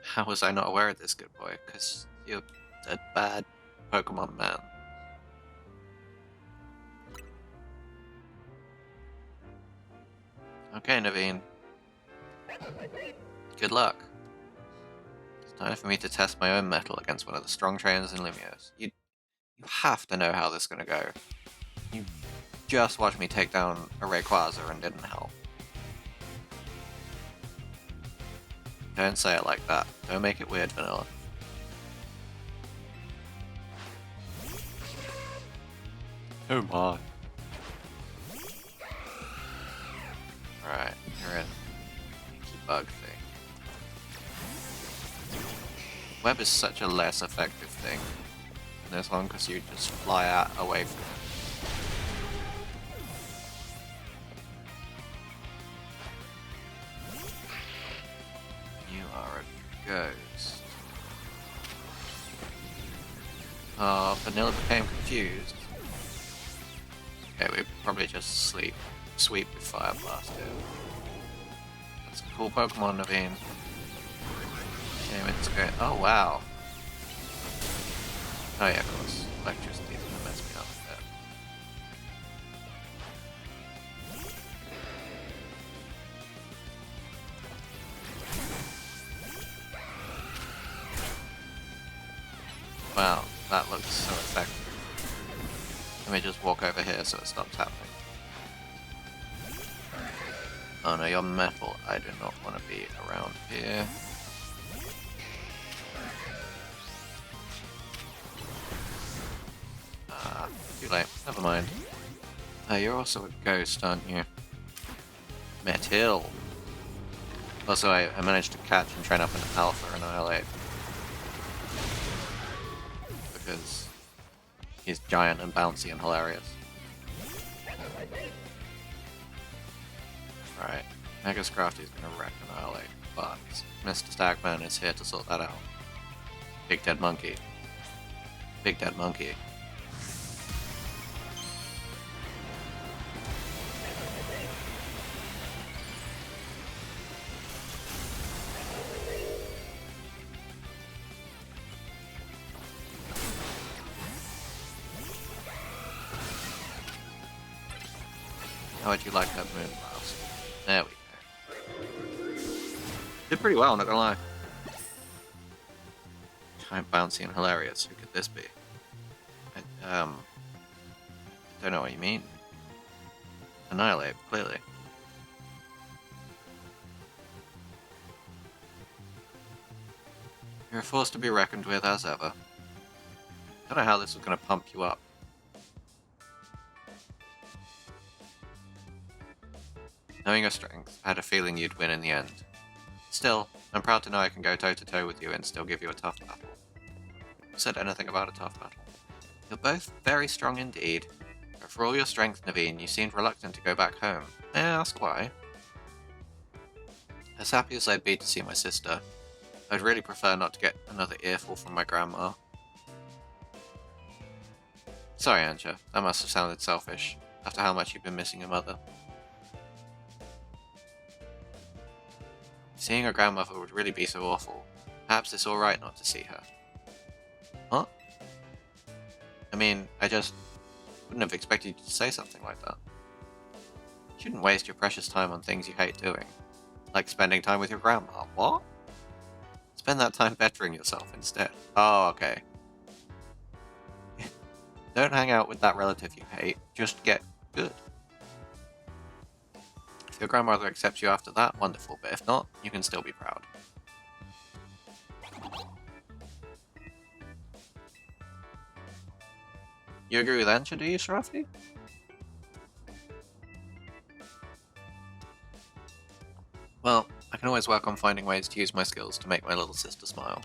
How was I not aware of this, good boy? Because you're a bad Pokemon man. Okay, Naveen. Good luck. It's time for me to test my own mettle against one of the strong trainers in Lumios. You have to know how this is going to go. You just watched me take down a Rayquaza and didn't help. Don't say it like that. Don't make it weird, Vanilla. Oh my. Alright, you're in. Bug thing. Web is such a less effective thing in this one because you just fly out away from it. You are a ghost. Oh, Vanilla became confused. Okay, we probably just sweep with Fire Blast here. That's a cool Pokemon, Naveen. It's great. Oh wow. Oh yeah, of course. Electricity's gonna mess me up a bit. Wow, that looks so effective. Let me just walk over here so it stops happening. Oh no, you're metal. I do not want to be around here. Too late. Never mind. You're also a ghost, aren't you? Metal. Also, I managed to catch and train up an Alpha Annihilate. Because he's giant and bouncy and hilarious. Alright, Mega Scrafty's gonna wreck Annihilate, but Mr. Stagman is here to sort that out. Big Dead Monkey. Big Dead Monkey. How would you like that moon blast? There we go. Did pretty well, not gonna lie. Giant, bouncy, and hilarious. Who could this be? I don't know what you mean. Annihilate, clearly. You're a force to be reckoned with, as ever. Don't know how this was gonna pump you up. Knowing your strength, I had a feeling you'd win in the end. Still, I'm proud to know I can go toe-to-toe with you and still give you a tough battle. Who said anything about a tough battle? You're both very strong indeed, but for all your strength, Naveen, you seemed reluctant to go back home. May I ask why? As happy as I'd be to see my sister, I'd really prefer not to get another earful from my grandma. Sorry, Anja, that must have sounded selfish, after how much you've been missing your mother. Seeing her grandmother would really be so awful. Perhaps it's alright not to see her. Huh? I mean, I just wouldn't have expected you to say something like that. You shouldn't waste your precious time on things you hate doing. Like spending time with your grandma. What? Spend that time bettering yourself instead. Oh, okay. Don't hang out with that relative you hate, just get good. If your grandmother accepts you after that, wonderful, but if not, you can still be proud. You agree with Anja, do you, Sharafi? Well, I can always work on finding ways to use my skills to make my little sister smile.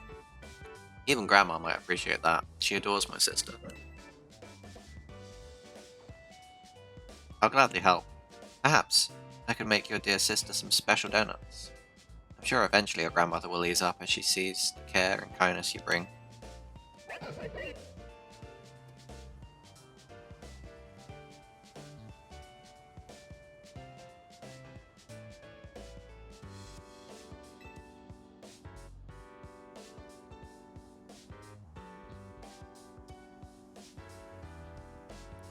Even Grandma might appreciate that. She adores my sister. I'll gladly help. Perhaps I could make your dear sister some special donuts. I'm sure eventually your grandmother will ease up as she sees the care and kindness you bring.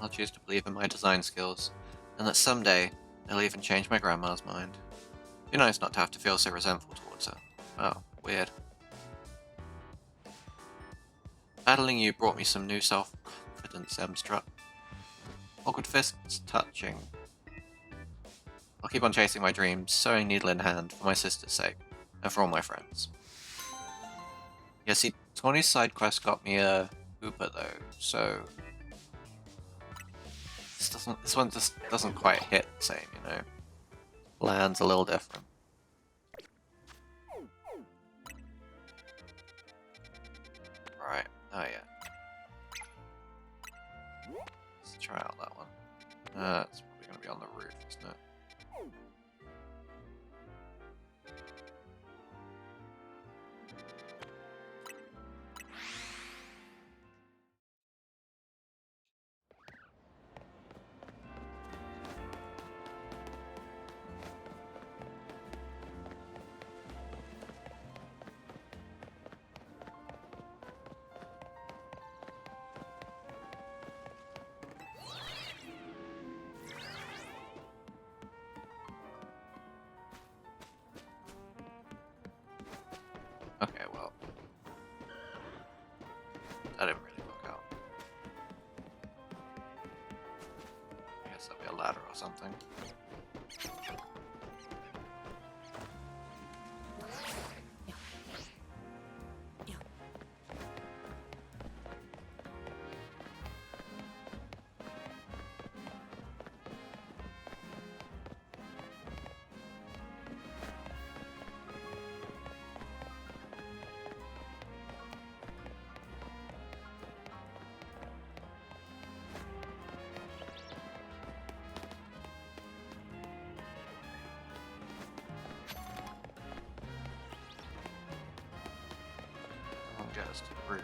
I'll choose to believe in my design skills, and that someday they'll even change my grandma's mind. It'd be nice not to have to feel so resentful towards her. Oh, weird. Battling you brought me some new self-confidence, Emstruck. Awkward fists touching. I'll keep on chasing my dreams, sewing needle in hand, for my sister's sake, and for all my friends. Yeah, see, Tawny's side quest got me a Hooper though, so this one just doesn't quite hit the same, you know? Lands a little different. Right, oh yeah. Let's try out that one. It's probably going to be on the roof, isn't it? Okay, well. That didn't really work out. I guess that'll be a ladder or something. Get us to the roof.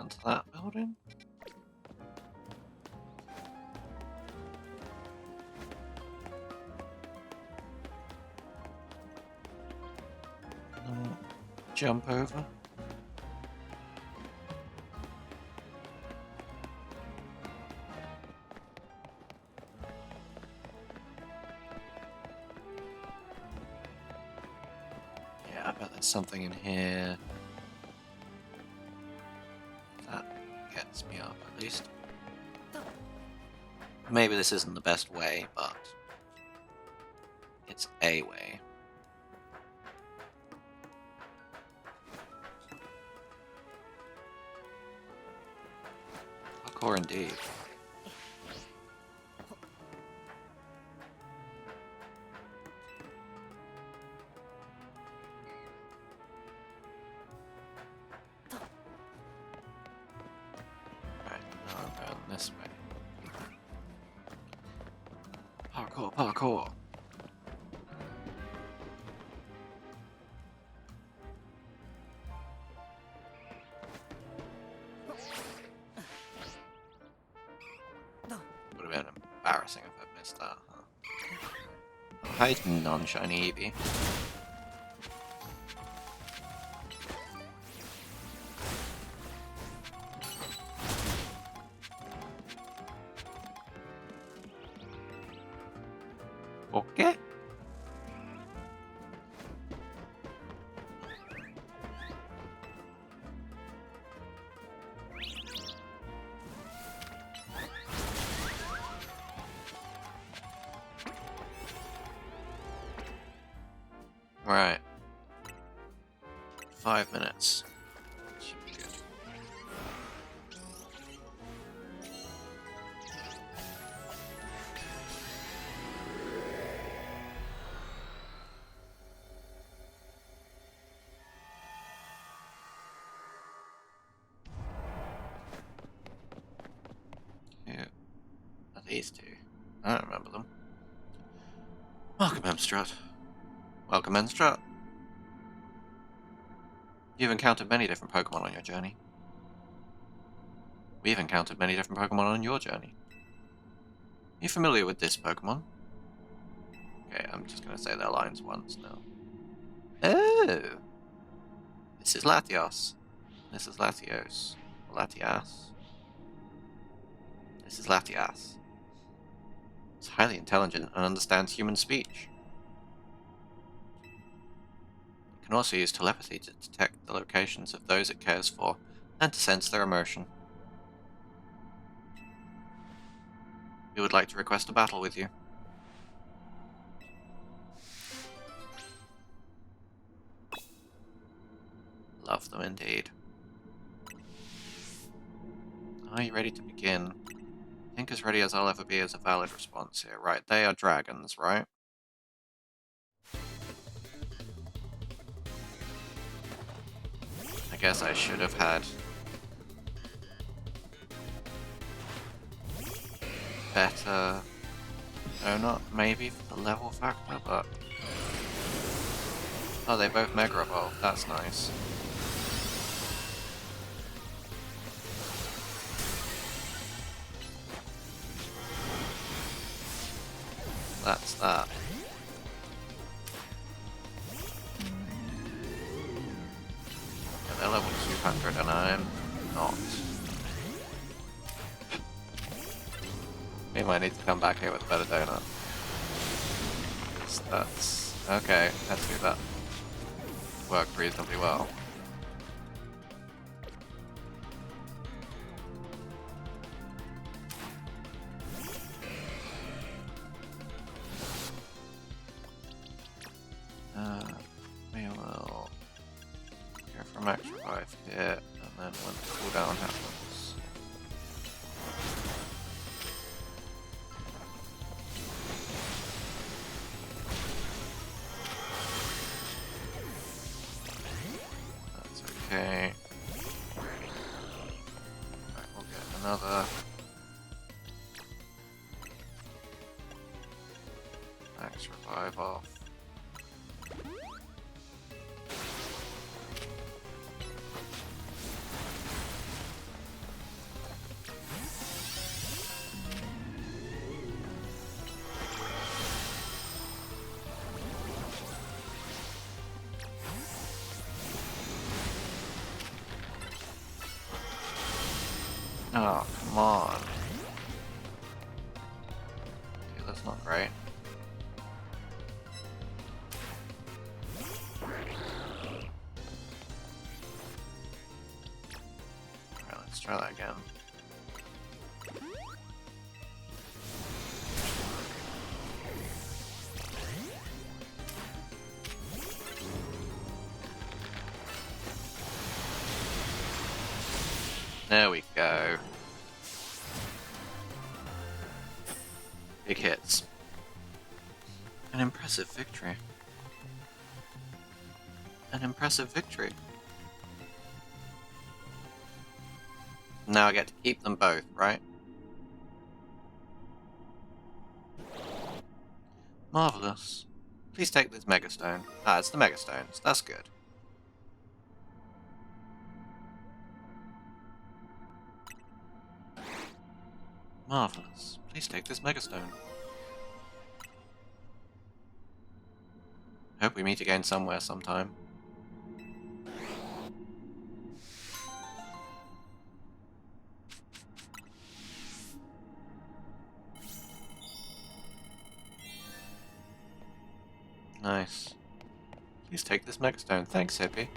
onto that building. Jump over. Yeah, I bet there's something in here that gets me up at least. Maybe this isn't the best way, but it's a way. Parkour indeed. Right, now I'm going this way. Parkour, parkour. Would have been embarrassing if I missed that, huh? Oh, hi, non-shiny Eevee. Okay. Right. 5 minutes. Should be good. Who are these two? I don't remember them. Welcome, Emstrut. Welcome, Emstrut. You've encountered many different Pokemon on your journey. We've encountered many different Pokemon on your journey. Are you familiar with this Pokemon? Okay, I'm just gonna say their lines once now. Oh! This is Latios. This is Latios. Latias. This is Latias. It's highly intelligent and understands human speech. It can also use telepathy to detect the locations of those it cares for and to sense their emotion. We would like to request a battle with you. Love them indeed. Are you ready to begin? I think as ready as I'll ever be is a valid response here. Right, they are dragons, right? I guess I should have had better... No, not maybe for the level factor, but... Oh, they both Mega Evolve. That's nice. That's that. Yeah, they're level 200 and I'm not. We might need to come back here with a better donut. That's... Okay, let's do that. Worked reasonably well. We will go for max revive here, and then when the cooldown happens. That's okay. Alright, we'll get another max revive off. Oh, come on. Okay, that's not great. Alright, let's try that again. There we go. Big hits. An impressive victory. An impressive victory. Now I get to keep them both, right? Marvelous. Please take this Megastone. Ah, it's the Megastones. That's good. Marvelous. Please take this Megastone. Hope we meet again somewhere sometime. Nice. Please take this Megastone. Thanks, Hippie.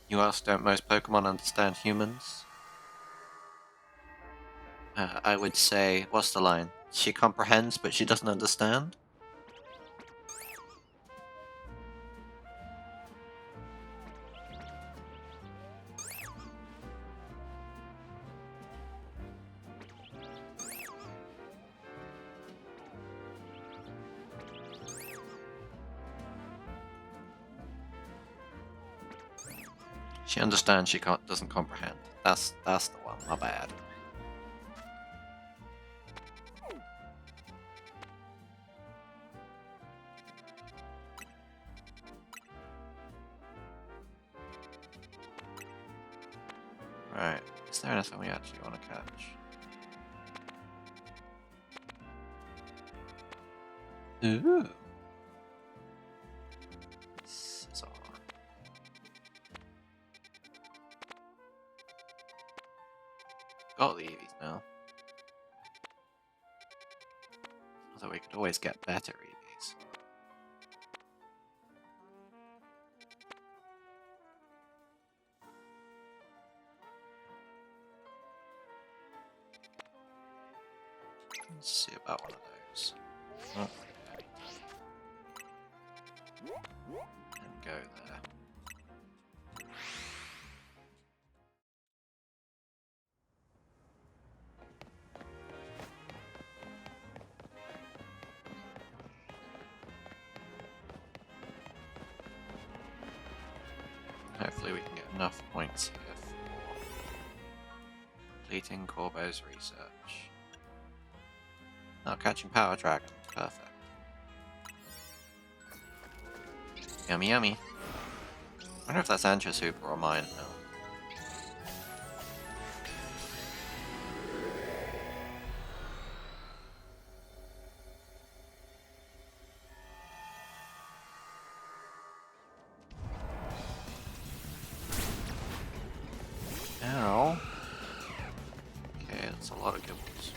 You asked, don't most Pokemon understand humans? I would say, what's the line? She comprehends, but she doesn't understand? She understands, she doesn't comprehend. That's the one, my bad. Right, is there anything we actually want to catch? Ooh. Scizor. Got the Eevees now. Although we could always get better Eevees. Let's see about one of those. Oh. And go there. Hopefully we can get enough points here for completing Corbo's research. Oh, catching Power Dragon. Perfect. Yummy yummy. I wonder if that's Antra Super or mine now. Ow. Okay, that's a lot of gibbles.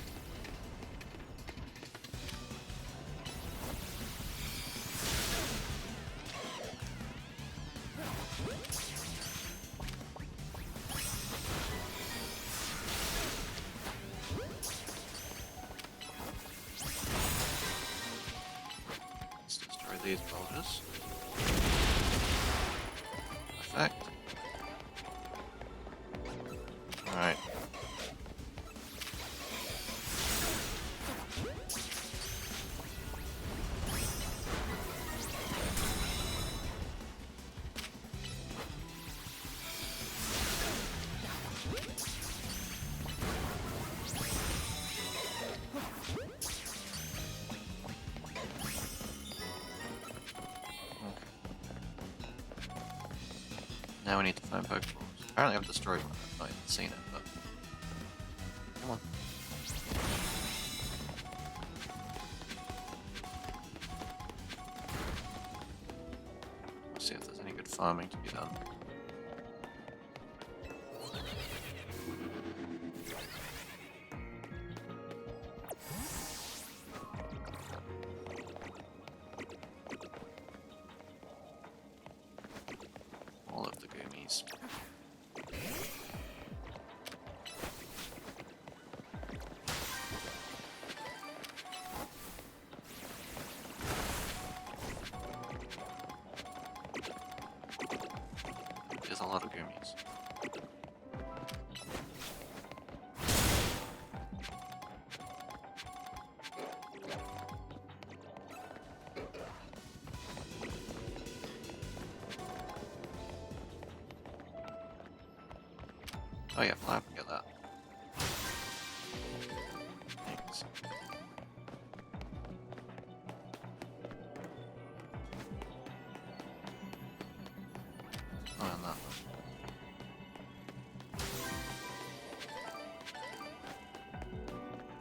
Let's destroy these boulders. Perfect. Alright. Now we need to find Pokeballs. Apparently I've destroyed one. I've not even seen it, but... Come on. farming to be done. All of the goomies. There's a lot of goomies. Oh yeah, fly up and get that. Thanks. Oh, and that one.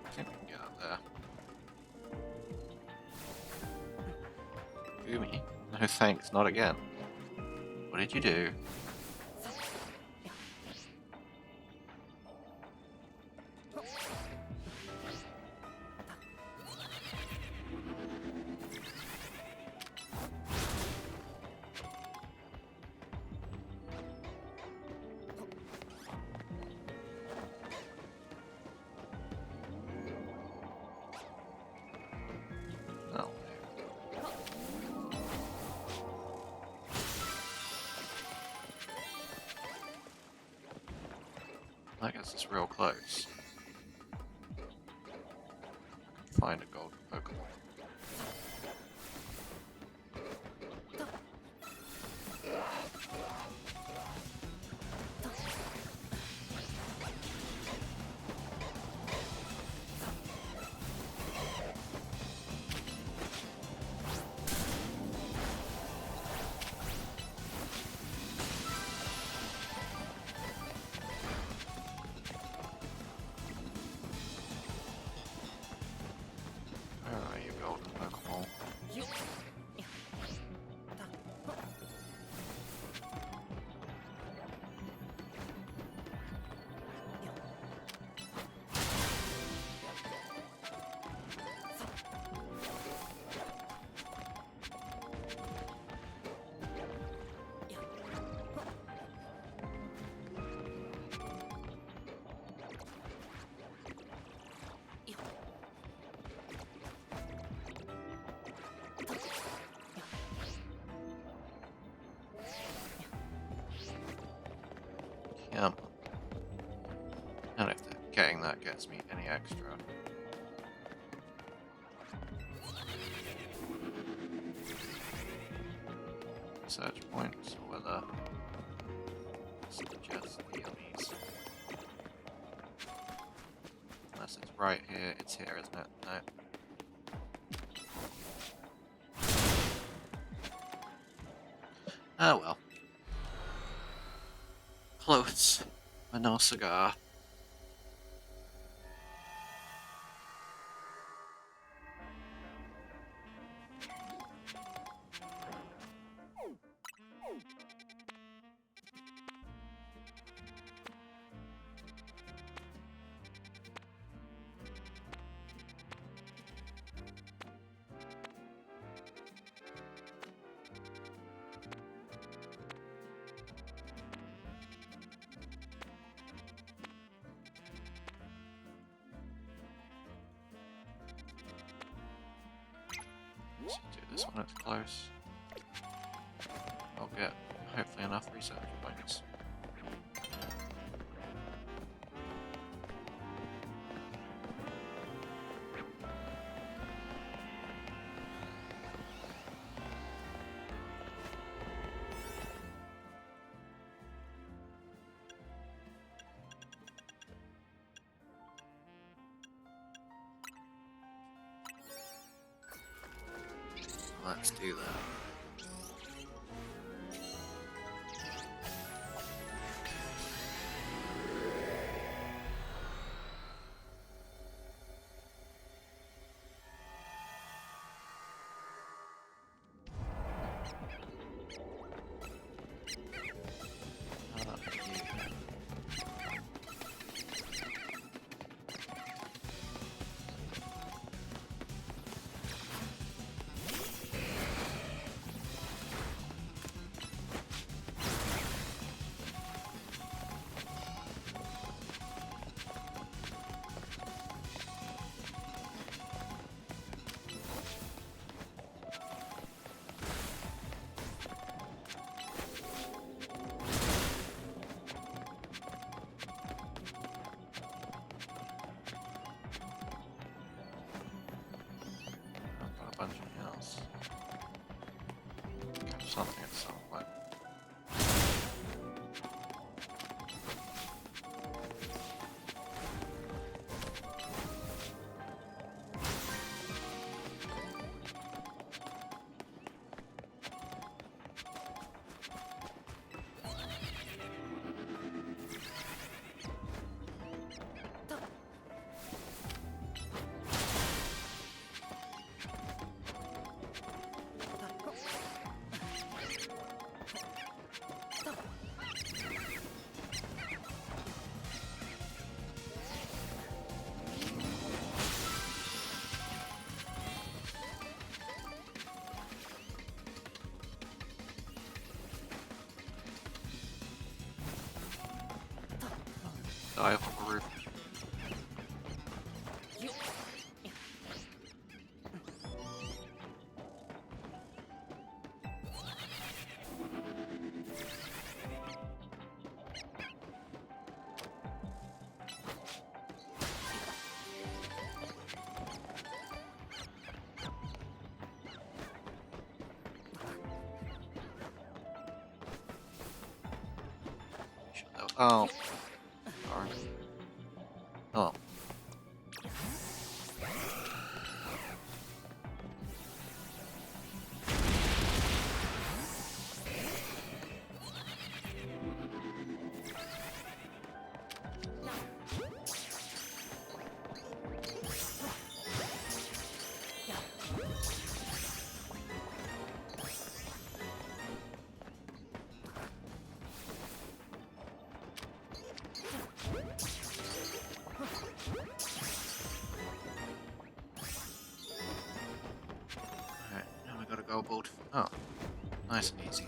I think we can get up there. Goomy? No thanks, not again. What did you do? No. I guess it's real close. Find a golden Pokemon. Where are you, golden Pokemon? Yum. And if getting that gets me any extra. Search points, or whether it's just the yummies. Unless it's right here, it's here, isn't it? No. Oh well. Close, but no cigar. Let's do this one, it's close. I'll get hopefully enough research points. Let's do that. something at some point. Dive off the roof. Oh. Sorry. Oh. Alright, now I gotta go board. Oh, nice and easy.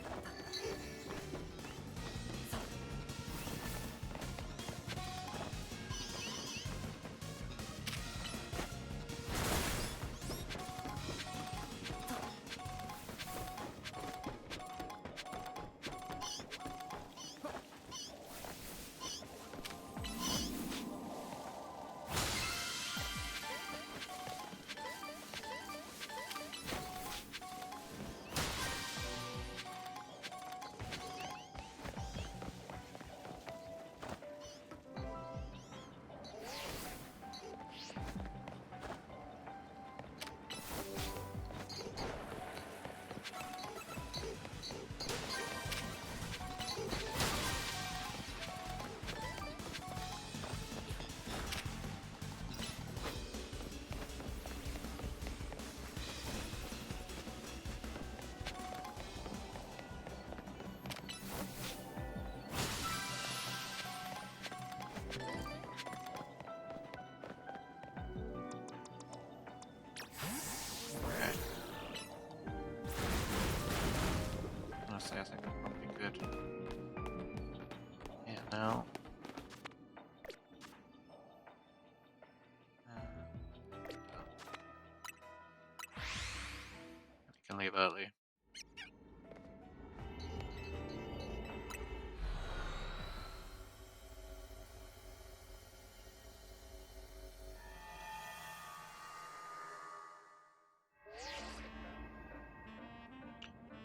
Honestly, I think I'm probably good. Yeah, now. You can leave early.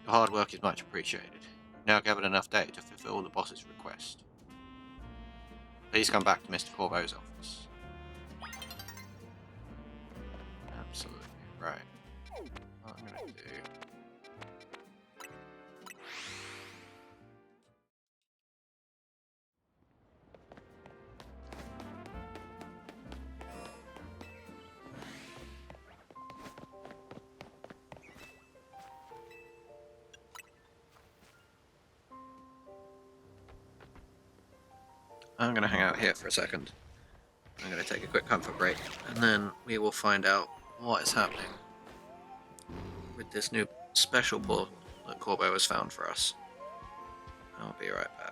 Your hard work is much appreciated. You've now gathered enough data to fulfill the boss's request. Please come back to Mr. Corbo's office. Absolutely. Right. What I'm gonna do... I'm gonna hang out here for a second. I'm gonna take a quick comfort break, and then we will find out what is happening with this new special portal that Corbo has found for us. I'll be right back.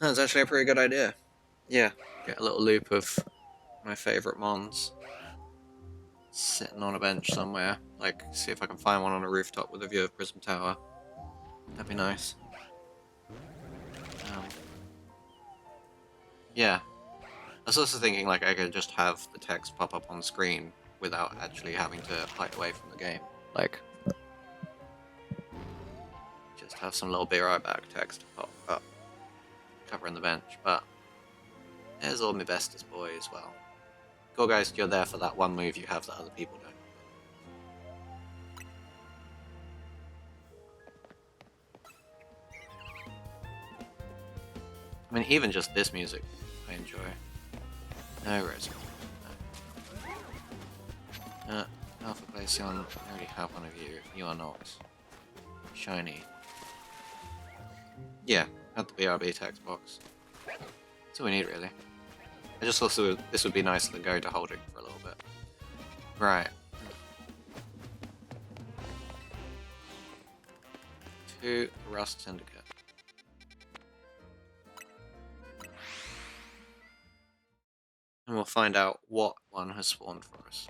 That's actually a pretty good idea. Yeah, get a little loop of my favourite mons sitting on a bench somewhere. Like, see if I can find one on a rooftop with a view of Prism Tower. That'd be nice. Um, yeah. I was also thinking, like, I could just have the text pop up on the screen without actually having to hide away from the game. Like, just have some little "be right back" text pop up, covering the bench. But there's all my bestest boy as well. Cool guys, you're there for that one move you have that other people don't. I mean, even just this music, I enjoy. No Rosemary. No. Alpha Glaceon, I already have one of you. You are not. Shiny. Yeah, add the BRB text box. That's all we need, really. I just thought this would be nice to go to holding for a little bit. Right. 2 Rust Syndicate. And we'll find out what one has spawned for us.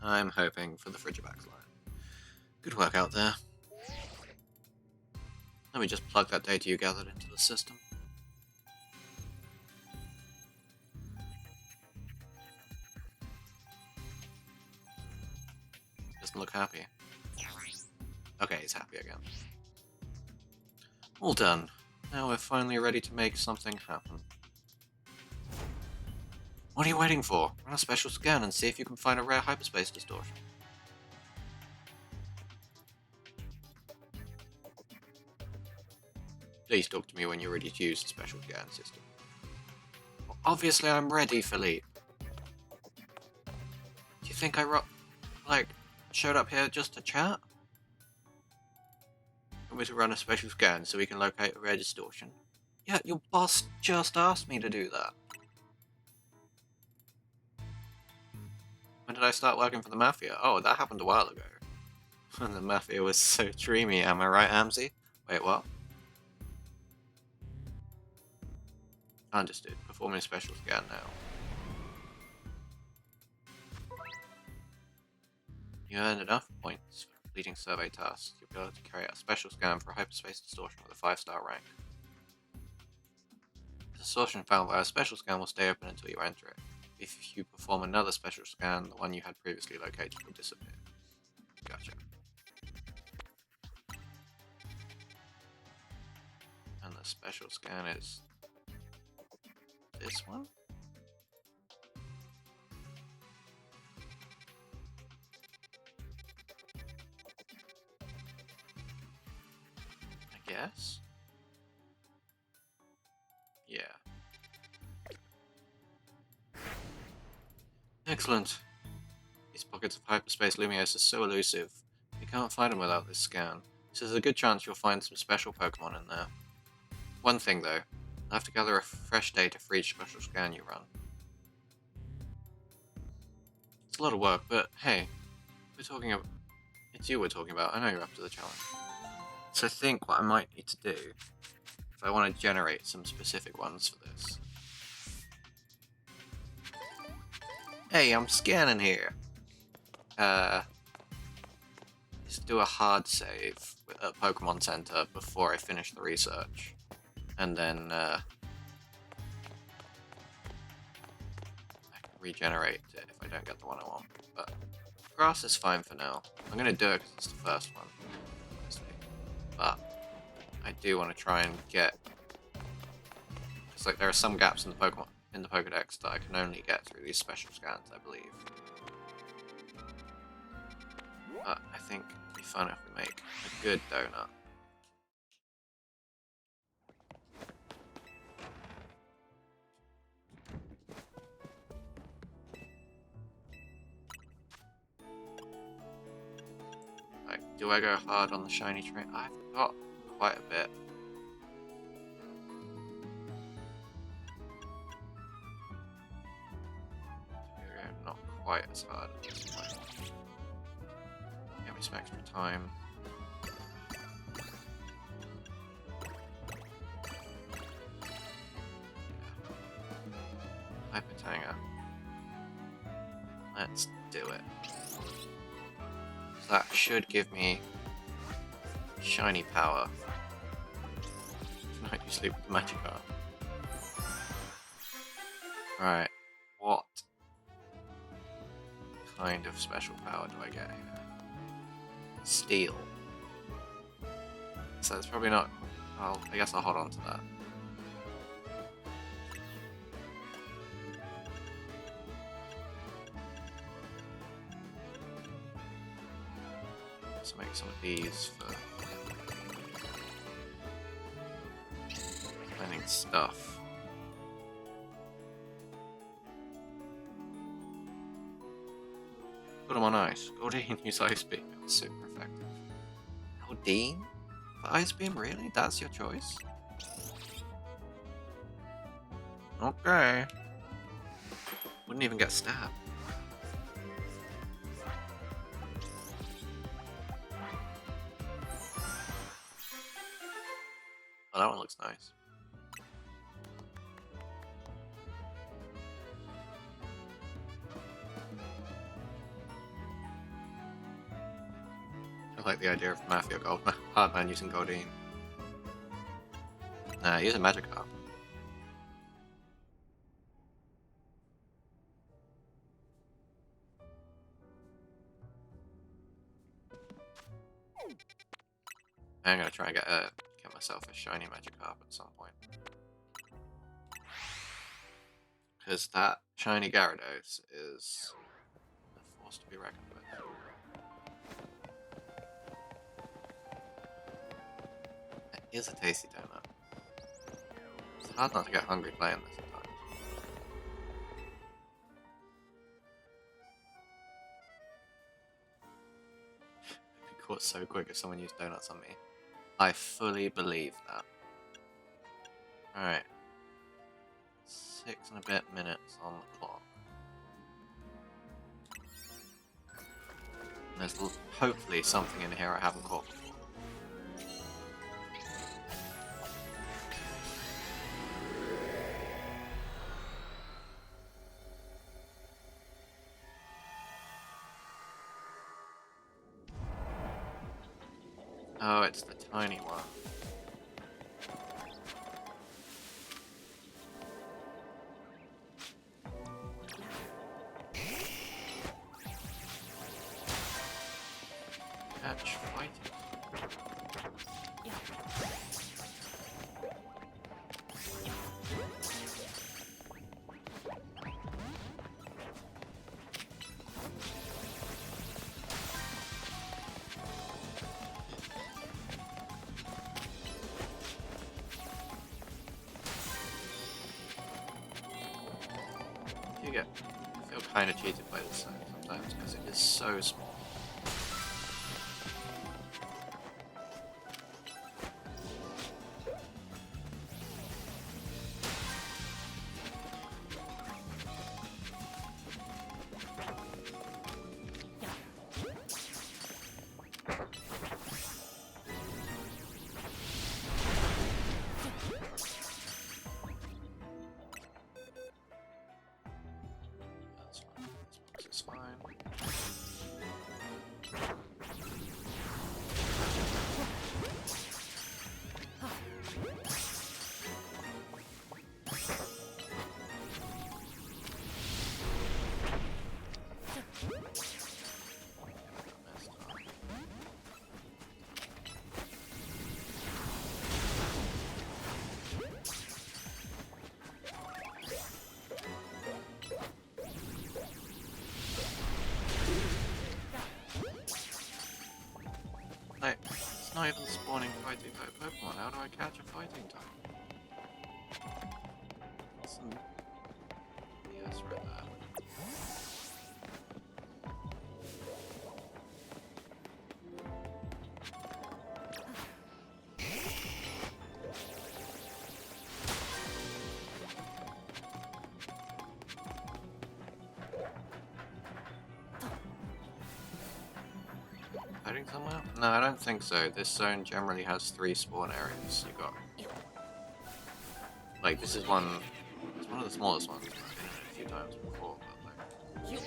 I'm hoping for the Frigibax line. Good work out there. Let me just plug that data you gathered into the system. Doesn't look happy. Okay, he's happy again. All done. Now we're finally ready to make something happen. What are you waiting for? Run a special scan and see if you can find a rare hyperspace distortion. Please talk to me when you're ready to use the special scan system. Well, obviously I'm ready, Philippe. Do you think I showed up here just to chat? Want me to run a special scan so we can locate a rare distortion? Yeah, your boss just asked me to do that. When did I start working for the Mafia? Oh, that happened a while ago. When the Mafia was so dreamy, am I right, Amzy? Wait, what? Understood. Performing a special scan now. You earned enough points for completing survey tasks. You'll be able to carry out a special scan for a hyperspace distortion with a 5-star rank. The distortion found via a special scan will stay open until you enter it. If you perform another special scan, the one you had previously located will disappear. Gotcha. And the special scan is this one? I guess? Yeah. Excellent. These pockets of hyperspace Lumios are so elusive. You can't find them without this scan. So there's a good chance you'll find some special Pokemon in there. One thing though, I'll have to gather a fresh data for each special scan you run. It's a lot of work, but hey, it's you we're talking about. I know you're up to the challenge. So I think what I might need to do, if I want to generate some specific ones for this. Hey, I'm scanning here. Just do a hard save at Pokemon Center before I finish the research. And then, I can regenerate it if I don't get the one I want. But grass is fine for now. I'm gonna do it because it's the first one, honestly. But I do want to try and get. It's like there are some gaps in the Pokedex that I can only get through these special scans, I believe. But I think it'd be fun if we make a good donut. Like, do I go hard on the shiny train? I've got quite a bit. quite as hard at this point. Give me some extra time. Hyper Tanger. Let's do it. So that should give me shiny power. Tonight you sleep with the Magikarp. Right, what kind of special power do I get here? Steel. So it's probably not... I guess I'll hold on to that. Let's make some of these for finding stuff. Put them on ice. Goldeen, use Ice Beam. That's super effective. Goldeen? For Ice Beam? Really? That's your choice? Okay. Wouldn't even get stabbed. Oh, that one looks nice. I like the idea of Mafia Hardman using Goldeen. Nah, use a Magikarp. I'm gonna try and get myself a shiny Magikarp at some point. Because that shiny Gyarados is a force to be reckoned with. It is a tasty donut. It's hard not to get hungry playing this sometimes. I'd be caught so quick if someone used donuts on me. I fully believe that. Alright. 6 and a bit minutes on the clock. And there's hopefully something in here I haven't caught before. Oh, it's the tiny one. Catch fighting. I feel kind of cheated by this sometimes because it is so small. It's fine. Like, it's not even spawning fighting type Pokemon. How do I catch a fighting type? Some BS right there. hiding somewhere? No, I don't think so. This zone generally has 3 spawn areas. You got... Like, this is one... It's one of the smallest ones. I've been in it a few times before, but like...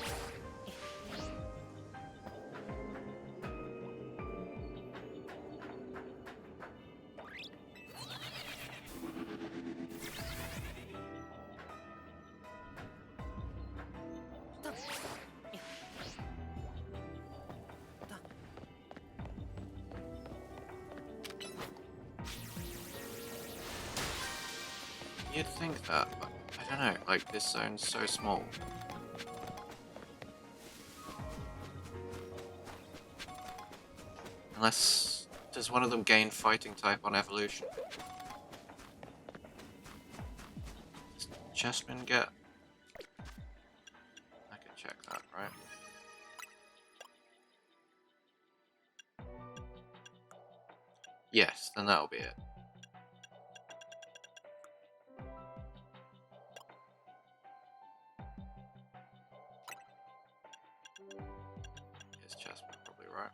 You'd think that, but I don't know, like, this zone's so small. Unless... Does one of them gain fighting type on evolution? Does Chessman get... I can check that, right? Yes, then that'll be it. Yes, Chessman, probably right.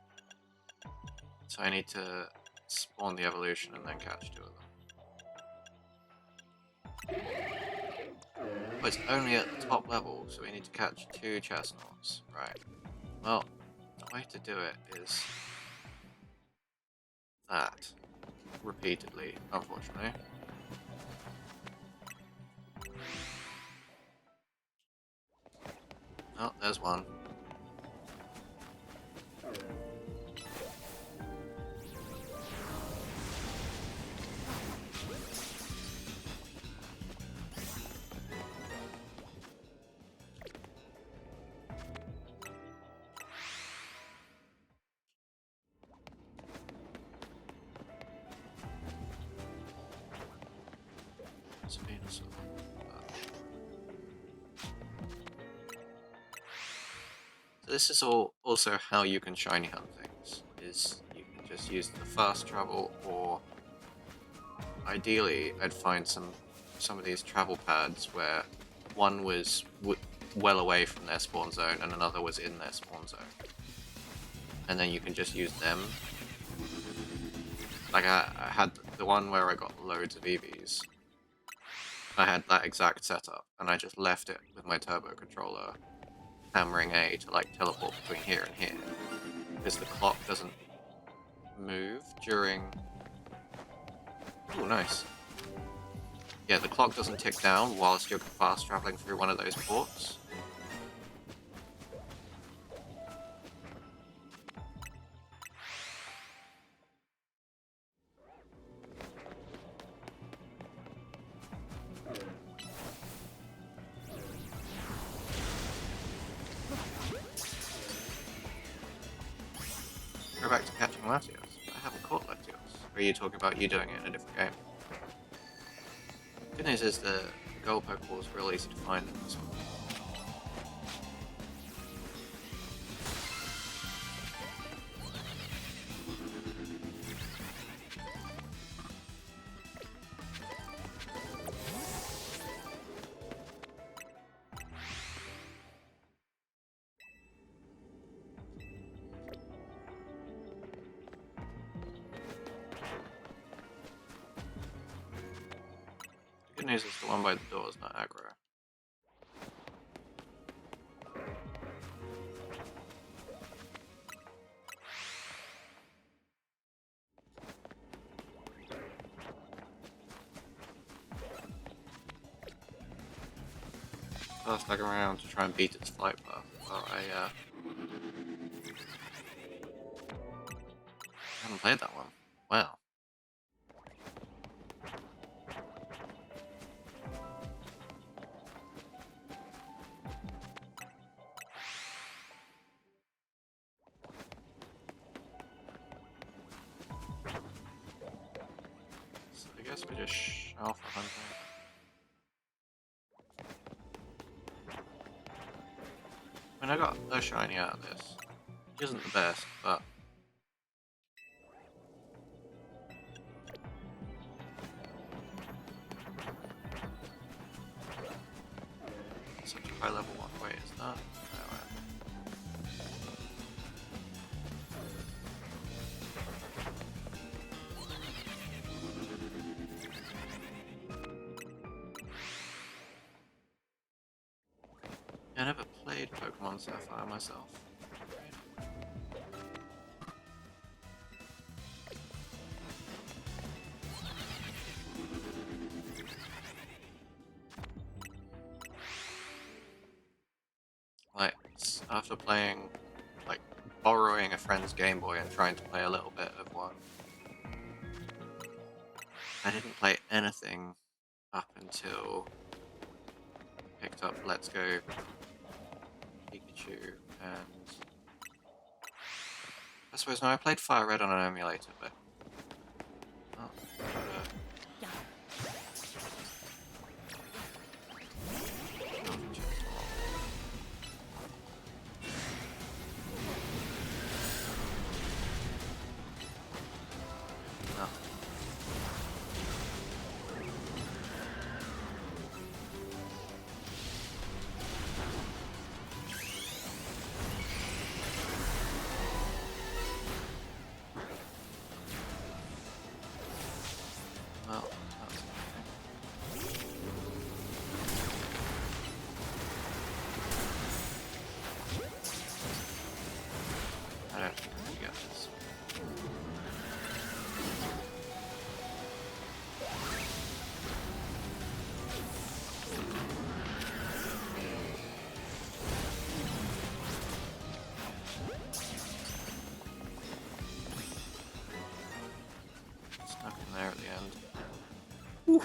So I need to spawn the evolution and then catch 2 of them. But it's only at the top level, so we need to catch 2 chestnuts. Right. Well, the way to do it is that. Repeatedly, unfortunately. Oh, there's one. Venusaur. So this is also how you can shiny hunt things. Is you can just use the fast travel, or ideally, I'd find some of these travel pads where one was well away from their spawn zone and another was in their spawn zone, and then you can just use them. Like I had the one where I got loads of EVs. I had that exact setup, and I just left it with my turbo controller, hammering A to like teleport between here and here, because the clock doesn't move during... Oh, nice. Yeah, the clock doesn't tick down whilst you're fast traveling through one of those ports. Go back to catching Latios. I haven't caught Latios. Or are you talking about you doing it in a different game? Good news is the gold Pokeball is real easy to find in this one. Good news is the one by the door is not aggro. Fast lag around to try and beat its flight path. Well, I haven't played that one. Wow. So I guess we just alpha hunting. I mean, I got a shiny out of this. Which isn't the best, but... Such a high level one. Wait, is that? No, played Pokemon Sapphire myself. Like, after playing, like, borrowing a friend's Game Boy and trying to play a little bit of one, I didn't play anything up until I picked up Let's Go Pikachu, and I suppose no, I played Fire Red on an emulator, but oh, no. Well, that's I don't think I can get this. Stuck in there at the end. Whew.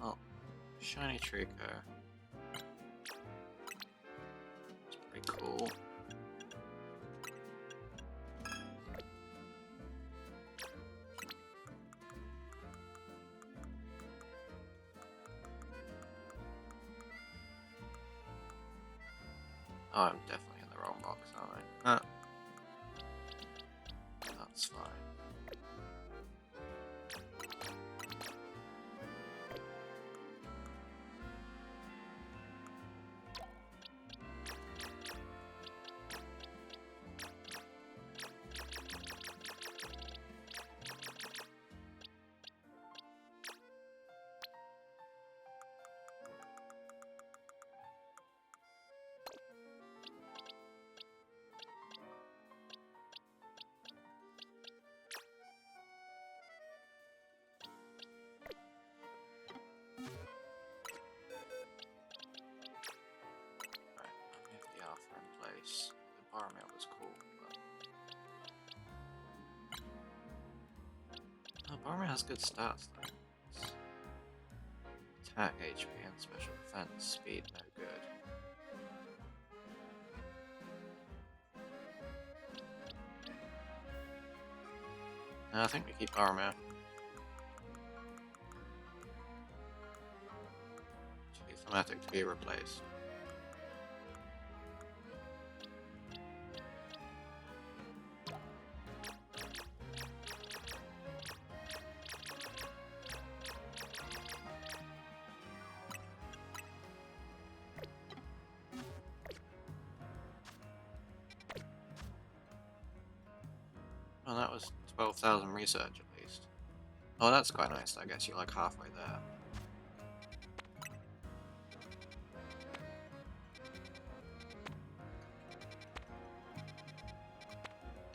Oh, shiny Trico. It's pretty cool. Oh, I'm definitely in the wrong box, aren't I? That's fine. Place. The Barmail was cool, but Barmail has good stats though. It's attack, HP, and special defense. Speed, no good. No, I think we keep Barmail. Too thematic to be replaced. Oh, that was 12,000 research at least. Oh, that's quite nice. I guess you're like halfway there.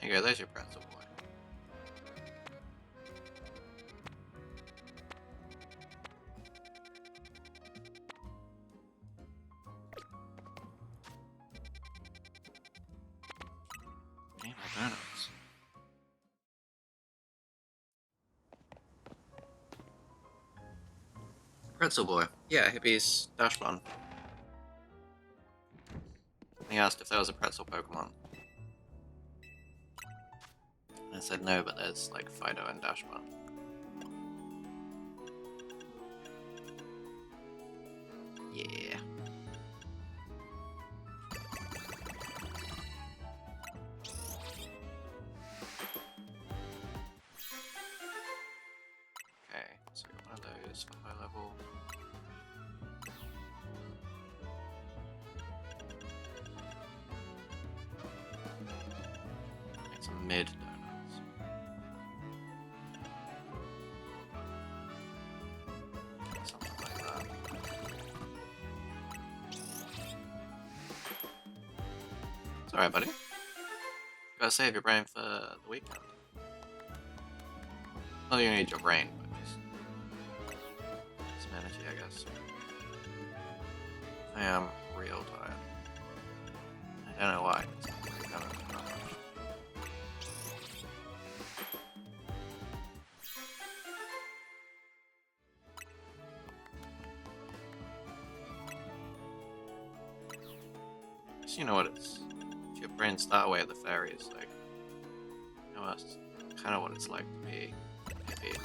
There you go, there's your pretzel boy. Hey, my donuts. Pretzel boy. Yeah, Hippie's Dash Bun. He asked if there was a pretzel Pokemon. I said no, but there's like Fido and Dash Bun. Yeah. Okay, so we got one of those for high level. Make some mid donuts. Something like that. It's alright, buddy. You gotta save your brain for the weekend. Well, you need your brain, but just some energy, I guess. I am real tired. I don't know why. I don't know how much. So you know what it's. If your brain's that way, the fairies, like, you know, that's kind of what it's like to be hippie.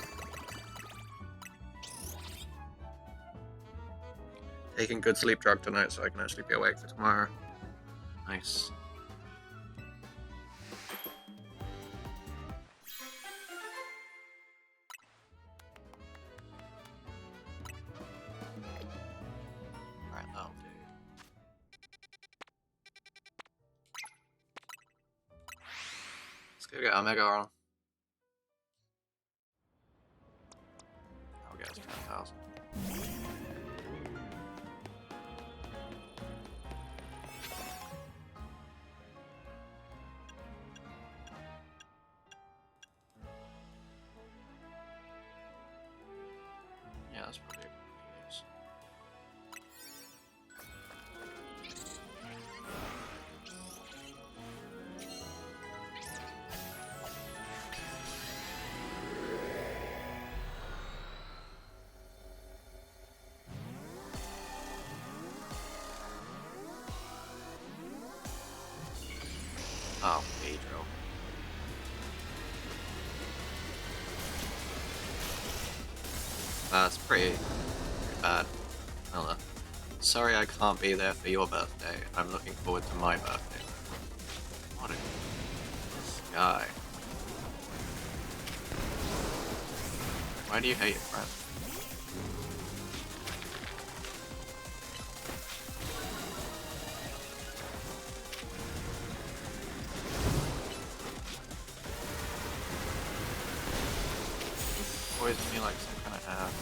Taking good sleep drug tonight so I can actually be awake for tomorrow. Nice. Alright, that'll do. Let's go get our Mega on. I'll get us 10,000. Yeah, that's probably a good use. Oh, Pedro. That's pretty bad. Ella. Sorry I can't be there for your birthday. I'm looking forward to my birthday. What a... This guy. Why do you hate your friend? Poison me like some kind of ass.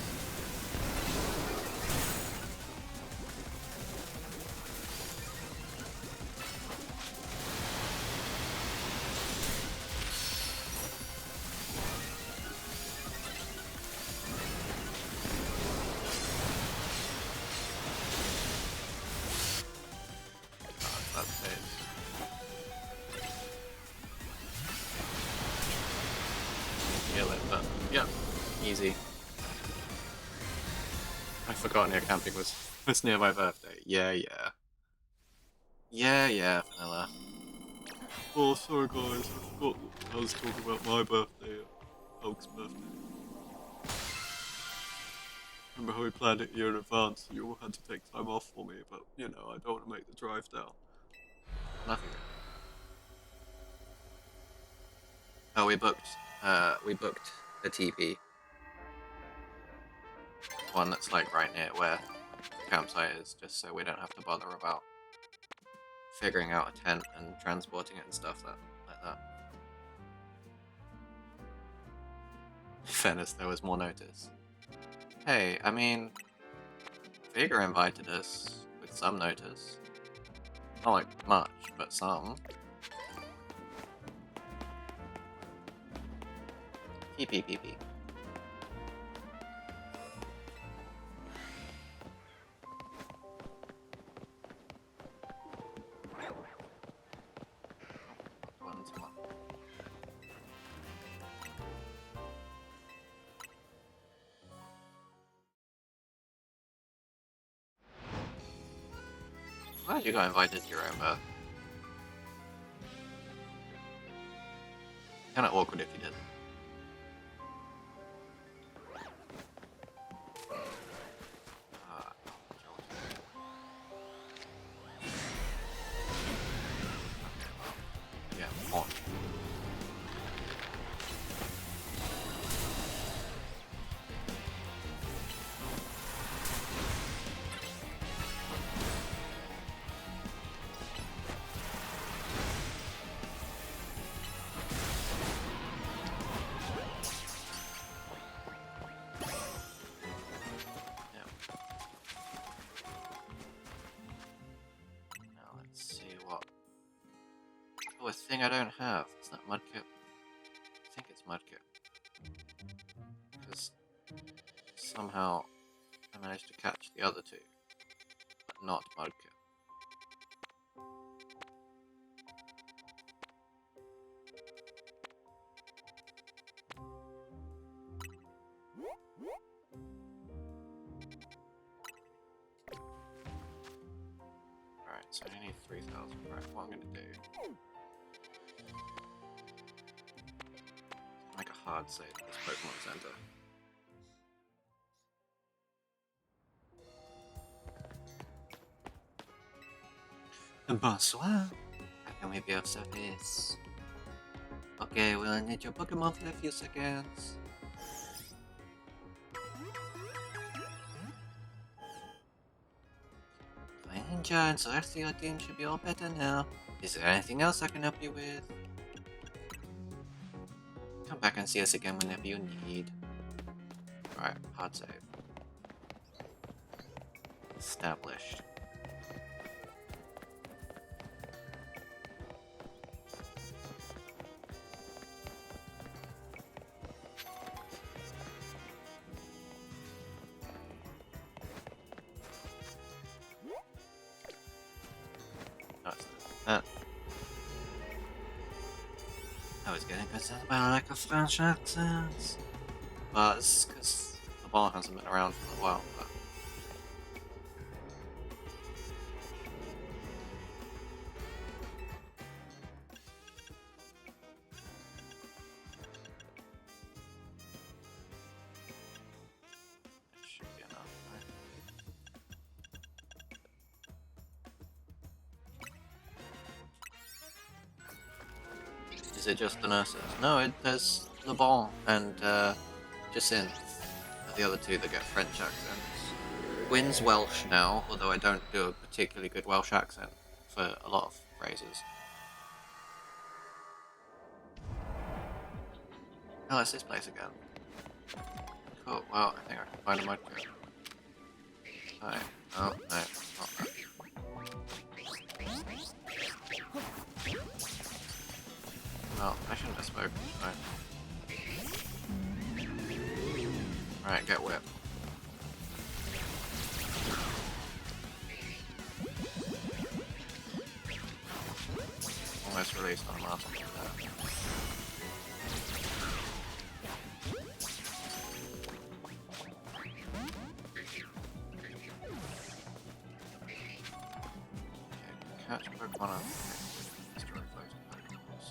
God, that saves. Heal it, but yeah, easy. I forgot near camping was near my birthday. Yeah, yeah. Yeah, Vanilla. Oh, sorry guys, I forgot I was talking about my birthday, Hulk's birthday. Remember how we planned it a year in advance and you all had to take time off for me, but you know, I don't want to make the drive down. Nothing. Oh, we booked a TV. One that's like right near where the campsite is, just so we don't have to bother about figuring out a tent and transporting it and stuff like that. In fairness, there was more notice. Hey, I mean, Vega invited us with some notice. Not like much, but some. Pee. Glad you got invited to your own birth. Kinda awkward if you didn't. Yeah, on. a thing I don't have. Is that Mudkip? I think it's Mudkip. Because somehow I managed to catch the other two, but not Mudkip. Alright, so I need 3,000. Right, what I'm gonna do... make a hard save at this Pokemon Center. Bonsoir. How can we be of service? Okay, we'll need your Pokemon for a few seconds. Ninja and Celestial team should be all better now. Is there anything else I can help you with? Come back and see us again whenever you need. Alright, hard save. Established. I was getting concerned about lack of French accents. But it's because the ball hasn't been around for a while, but... that should be enough, right? Is it just the nurses? No, there's the ball and Jacinth are the other two that get French accents. Gwyn's Welsh now, although I don't do a particularly good Welsh accent for a lot of phrases. Oh, it's this place again. Cool, well, I think I can find a Mudkip. Hi. Oh, no, not that. Well, I shouldn't have spoken, right? Alright, get whipped. Almost released on a master there. Catch Pokemon up. Destroy those Pokeballs.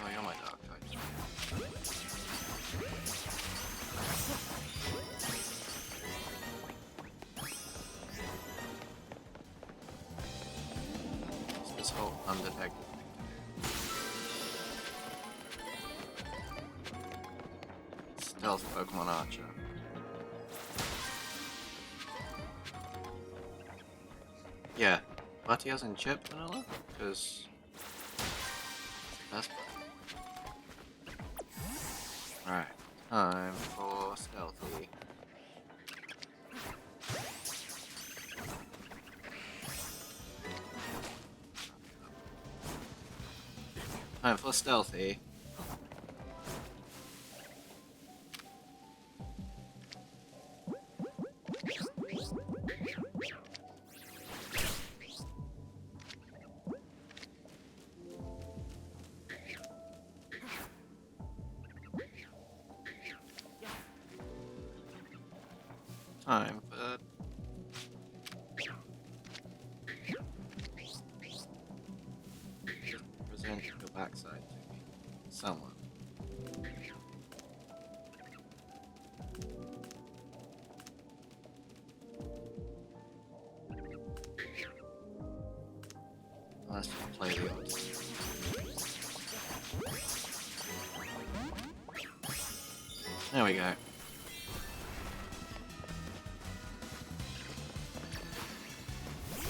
Oh, you're my dark types. What's this whole undetected thing to do? Stealth Pokemon Archer. Yeah, Latias and Chip Vanilla? Because that's fun. Alright, time for Stealthy. Time for Stealthy. Time for... present your backside to me. Someone. Let's just play the odds. There we go.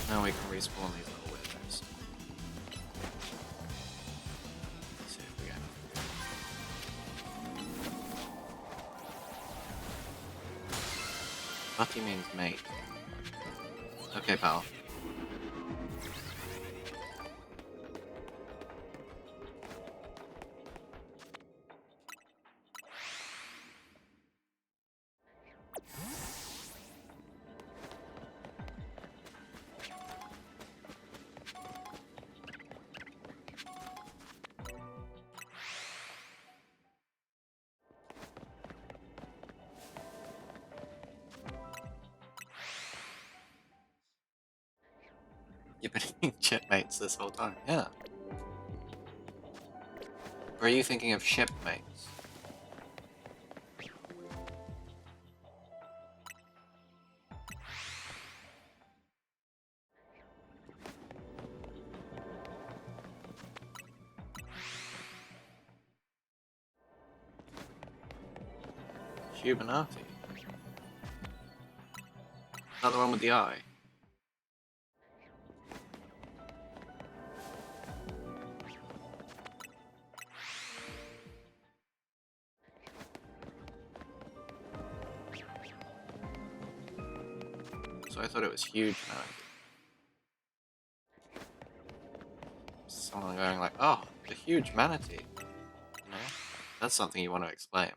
Now we can respawn these little weird things. Buddy means mate. Okay, pal. You've been eating shipmates this whole time, yeah. Or are you thinking of shipmates? Humanati. Not the one with the eye. So I thought it was huge Manatee. Someone going like, oh, the huge manatee. You know? That's something you want to explain.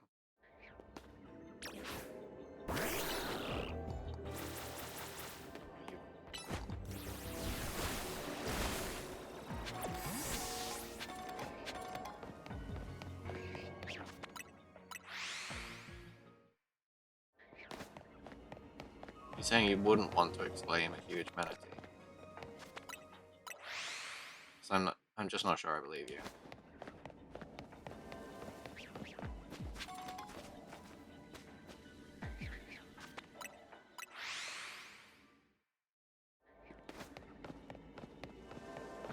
You're saying you wouldn't want to explain a huge manatee. So I'm just not sure I believe you.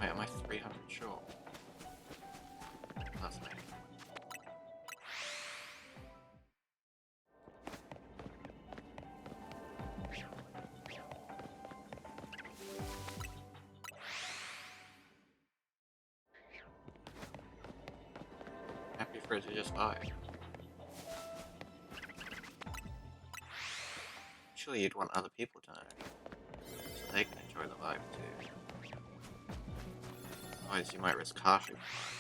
Wait, am I 300 sure? That's me. Happy for it to just die. Surely you'd want other people to know, so they can enjoy the vibe too. Otherwise you might risk harshing the vibe.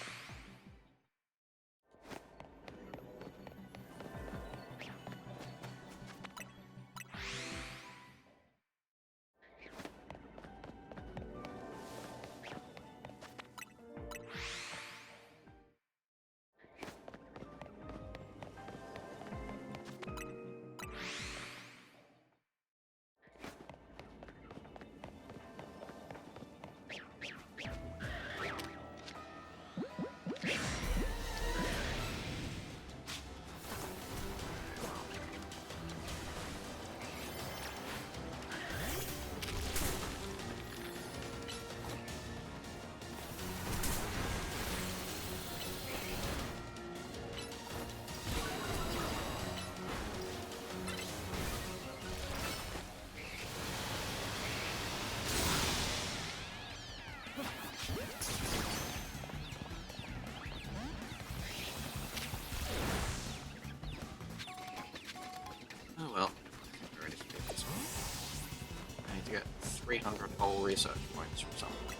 Oh well, I think we're ready to do this one. I need to get 300 whole research points from someone.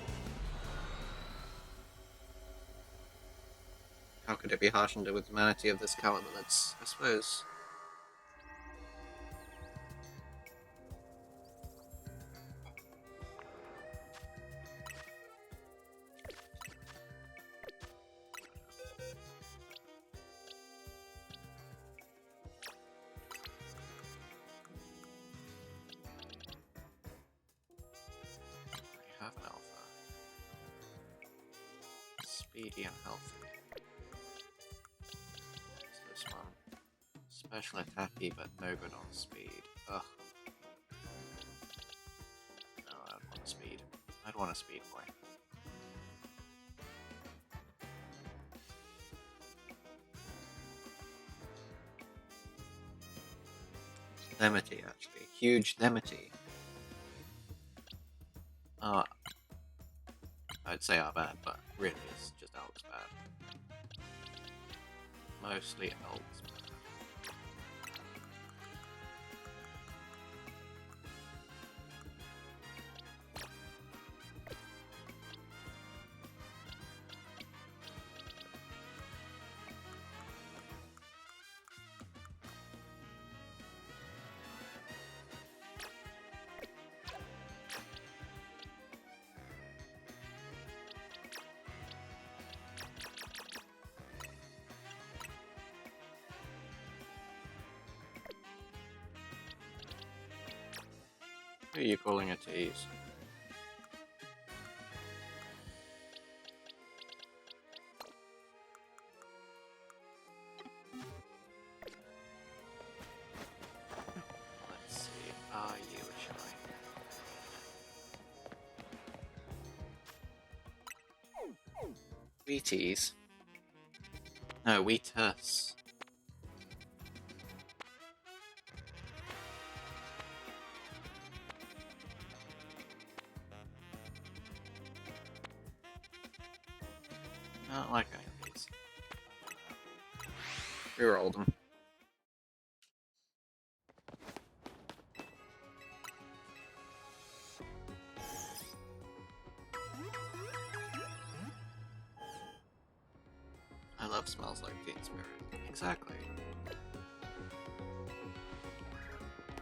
How could it be harshened with humanity of this caliber? That's, I suppose... I have an alpha. Speedy and healthy. What's this one? Special attacky, but no good on speed. Ugh. No, I don't want speed. I'd want a speed boy. Themity, actually. Huge Themity. I'd say are bad, but really it's just Elk's bad. Mostly Elk's bad. Who are you calling a tease? Let's see, are you a shine? We tease? No, we tuss. I don't like any of these. Reroll them. I love smells like Teen Spirit. Exactly.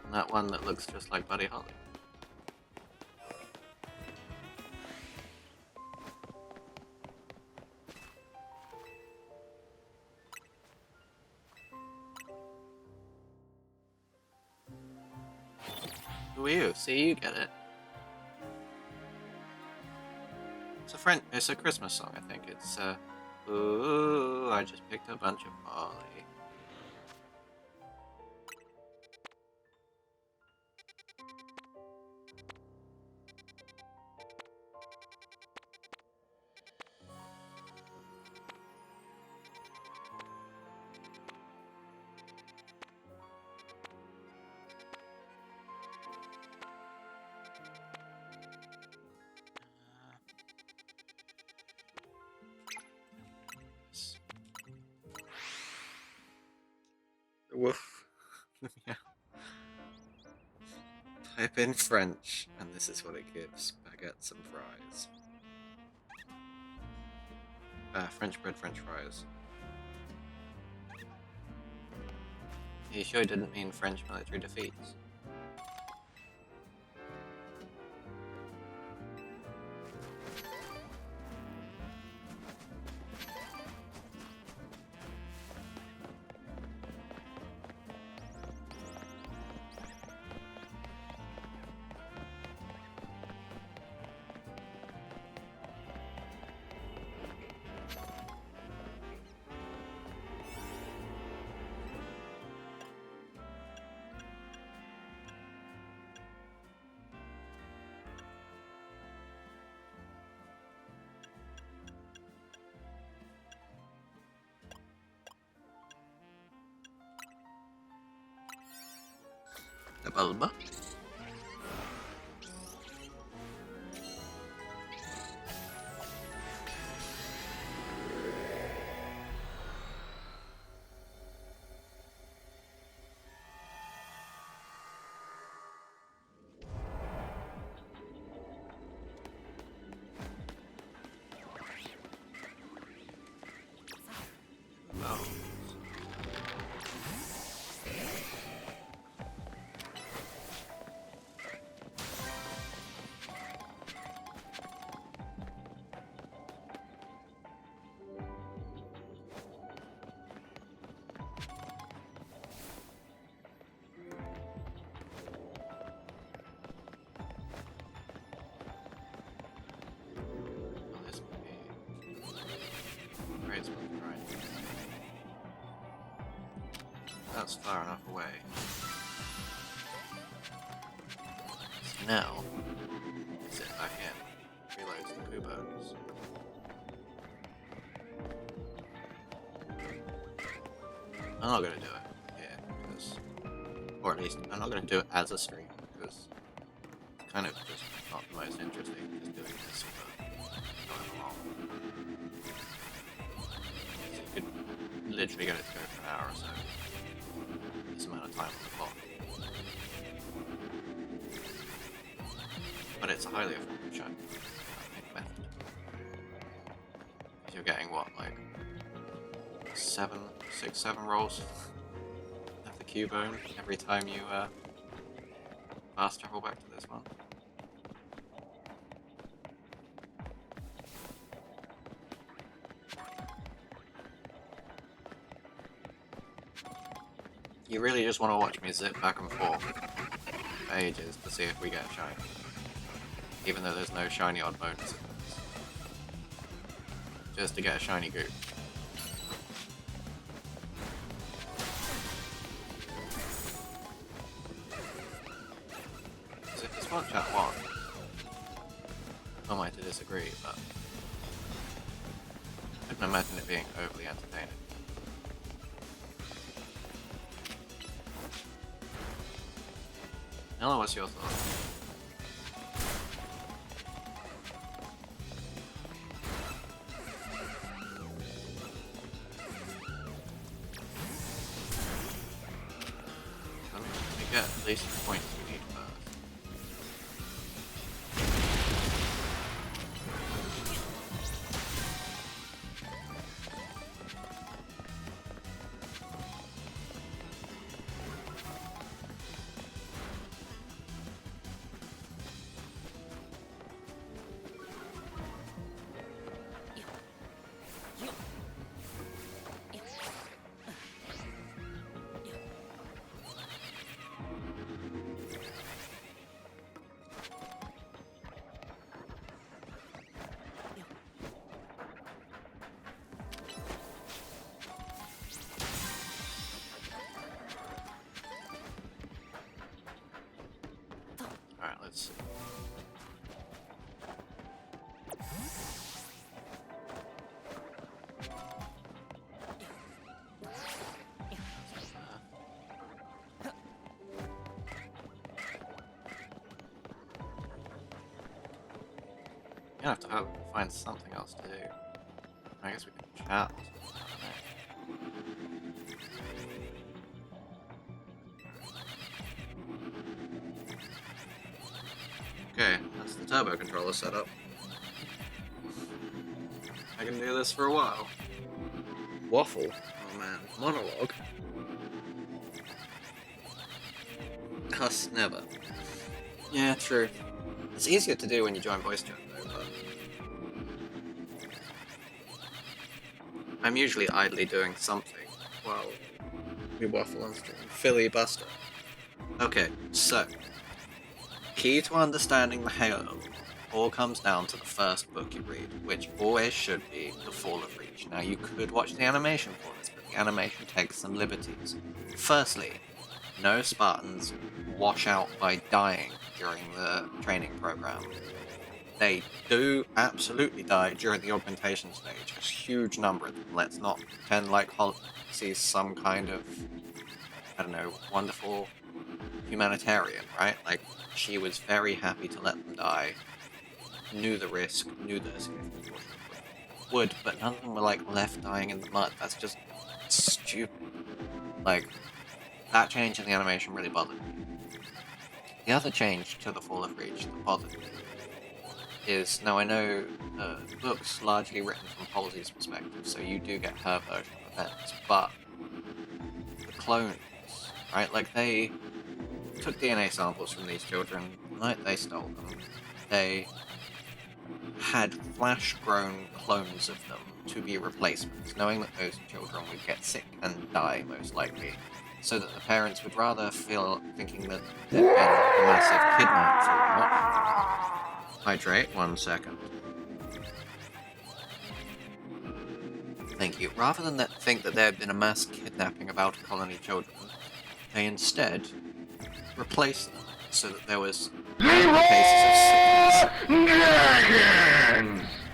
And that one that looks just like Buddy Holly. Who are you? See, you get it. It's a Christmas song, I think. It's ooh, I just picked a bunch of holly. Woof. Yeah. Type in French, and this is what it gives. Baguettes and fries. French bread, French fries. You sure didn't mean French military defeats? A bulba? Oh. Right. That's far enough away. So now, sit back in, reload the Kubos. I'm not gonna do it here, because, or at least I'm not gonna do it as a stream, because it's kind of just not the most interesting, just doing this for however long. You could literally get it to go for an hour or so. This amount of time on the clock. But it's a highly effective shot method. You're getting what, like 6, 7 rolls of the Cubone every time you fast travel back to this one. You really just want to watch me zip back and forth for ages to see if we get a shiny. Even though there's no shiny odd bonus in this. Just to get a shiny goop. So if this one chat won, I might to disagree, but I couldn't imagine it being overly entertaining. Ella, what's your thoughts? Let me get at least the points we need first. Alright, let's see. You have to find something else to do. I guess we can chat. Okay, that's the turbo controller setup. I can do this for a while. Waffle? Oh man, monologue? Us never. Yeah, true. It's easier to do when you join voice chat though, but I'm usually idly doing something while we waffle on stream. Filibuster. Okay, so key to understanding the Halo all comes down to the first book you read, which always should be The Fall of Reach. Now you could watch the animation for this, but the animation takes some liberties. Firstly, no Spartans wash out by dying during the training program. They do absolutely die during the augmentation stage, a huge number of them. Let's not pretend like Holly sees some kind of, I don't know, wonderful humanitarian, right? Like, she was very happy to let them die, knew the risk, knew the significant portion would, but none of them were like left dying in the mud. That's just stupid. Like, that change in the animation really bothered me. The other change to The Fall of Reach that bothered me is, now I know the book's largely written from Halsey's perspective, so you do get her version of events, but the clones, right, like they took DNA samples from these children the night they stole them. They had flash-grown clones of them to be replacements, knowing that those children would get sick and die most likely, so that the parents would rather thinking that there'd been a massive kidnap for them. Hydrate, 1 second. Thank you. Rather than think that there had been a mass kidnapping about a colony of children, they instead replaced them so that there was cases of sickness.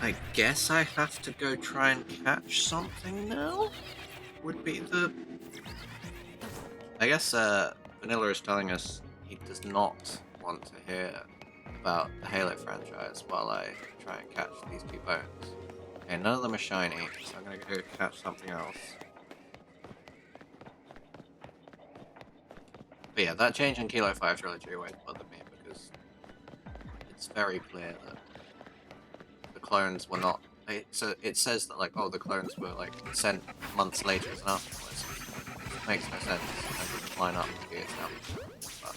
I guess I have to go try and catch something now? Would be the... I guess Vanilla is telling us he does not want to hear about the Halo franchise while I try and catch these two bones. Okay, none of them are shiny, so I'm gonna go catch something else. But yeah, that change in Kilo 5 trilogy always bothered me because it's very clear that the clones were not... So it says that, like, oh, the clones were, like, sent months later as an afterwards. It makes no sense. It doesn't line up to be established. But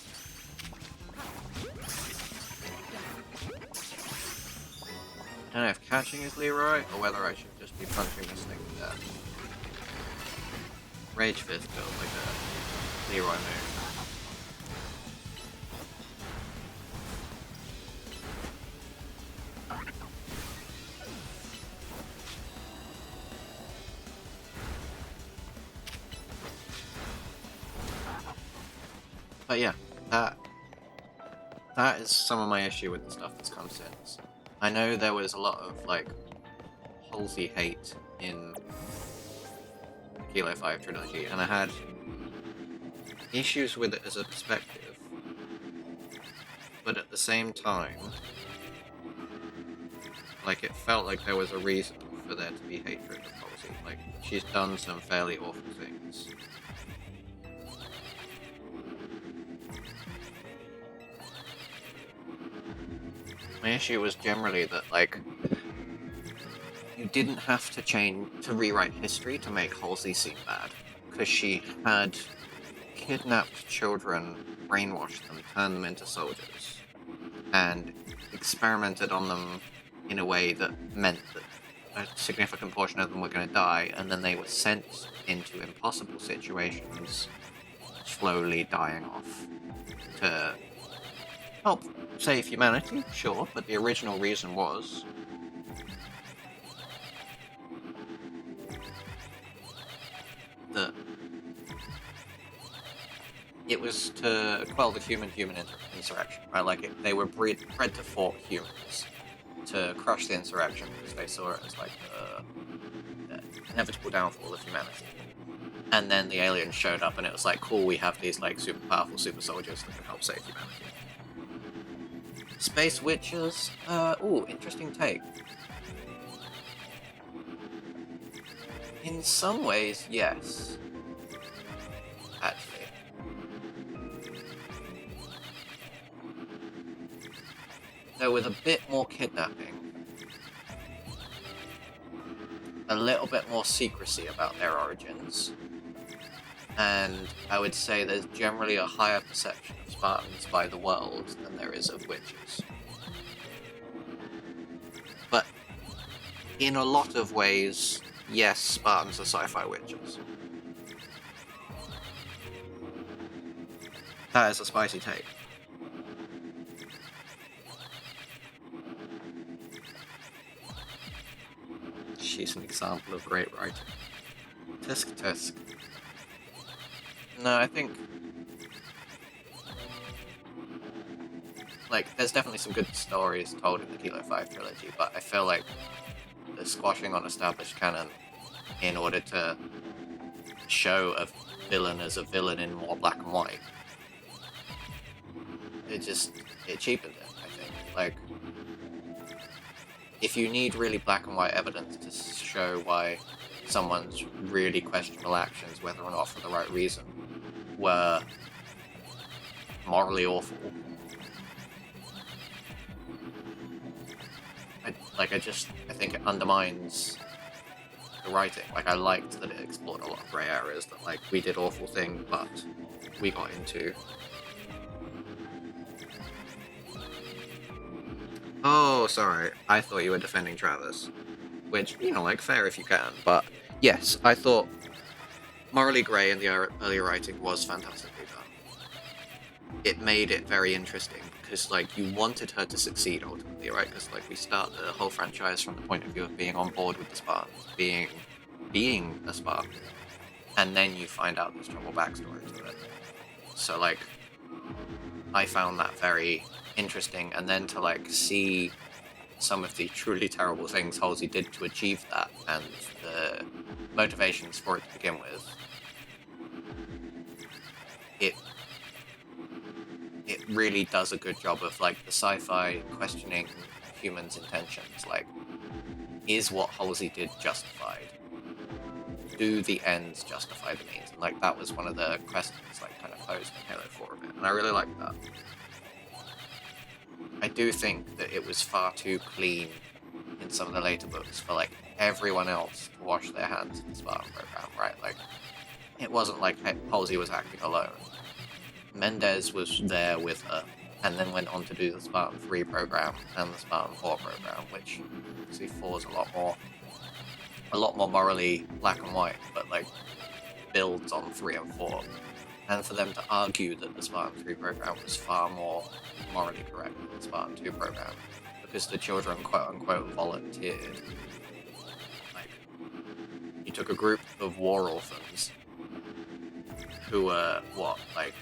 I don't know if catching is Leroy, or whether I should just be punching this thing to death. Rage Fist feels like a Leroy move. But yeah, that is some of my issue with the stuff that's come since. I know there was a lot of like Halsey hate in the Kilo 5 trilogy, and I had issues with it as a perspective, but at the same time, like, it felt like there was a reason for there to be hatred of Halsey. Like, she's done some fairly awful things. My issue was generally that, like, you didn't have to rewrite history to make Halsey seem bad, because she had kidnapped children, brainwashed them, turned them into soldiers, and experimented on them in a way that meant that a significant portion of them were going to die, and then they were sent into impossible situations, slowly dying off, to help save humanity, sure, but the original reason was that it was to quell the human-human insurrection, right? Like, they were bred to fought humans to crush the insurrection because they saw it as like the inevitable downfall of humanity. And then the aliens showed up, and it was like, cool, we have these like super powerful super soldiers that can help save humanity. Space witches, ooh, interesting take. In some ways, yes. Actually. Though with a bit more kidnapping, a little bit more secrecy about their origins, and I would say there's generally a higher perception of Spartans by the world than there is of witches. But in a lot of ways, yes, Spartans are sci-fi witches. That is a spicy take. She's an example of great writing. Tisk tisk. No, I think, like, there's definitely some good stories told in the Kilo 5 trilogy, but I feel like the squashing on established canon in order to show a villain as a villain in more black and white, it cheapened it, I think. Like, if you need really black and white evidence to show why someone's really questionable actions, whether or not for the right reason, were morally awful, I think it undermines the writing. Like, I liked that it explored a lot of grey areas, that, like, we did awful things, but we got into... Oh, sorry. I thought you were defending Travis. Which, you know, like, fair if you can, but yes, I thought morally grey in the earlier writing was fantastically done. It made it very interesting, because, like, you wanted her to succeed ultimately, right? Because, like, we start the whole franchise from the point of view of being on board with the Spartans, being a Spartan, and then you find out this trouble backstory to it. So, like, I found that very interesting, and then to, like, see some of the truly terrible things Halsey did to achieve that, and the motivations for it to begin with, it really does a good job of, like, the sci-fi questioning humans' intentions. Like, is what Halsey did justified? Do the ends justify the means? And, like, that was one of the questions, like, kind of posed in Halo 4 a bit, and I really liked that. I do think that it was far too clean in some of the later books for, like, everyone else to wash their hands of the Spartan program, right? Like, it wasn't like Halsey was acting alone. Mendez was there with her, and then went on to do the Spartan 3 program and the Spartan 4 program, which obviously 4 is a lot more morally black and white, but, like, builds on 3 and 4. And for them to argue that the Spartan 3 program was far more morally correct than the Spartan 2 program, because the children quote-unquote volunteered. Like, you took a group of war orphans who were, what, like,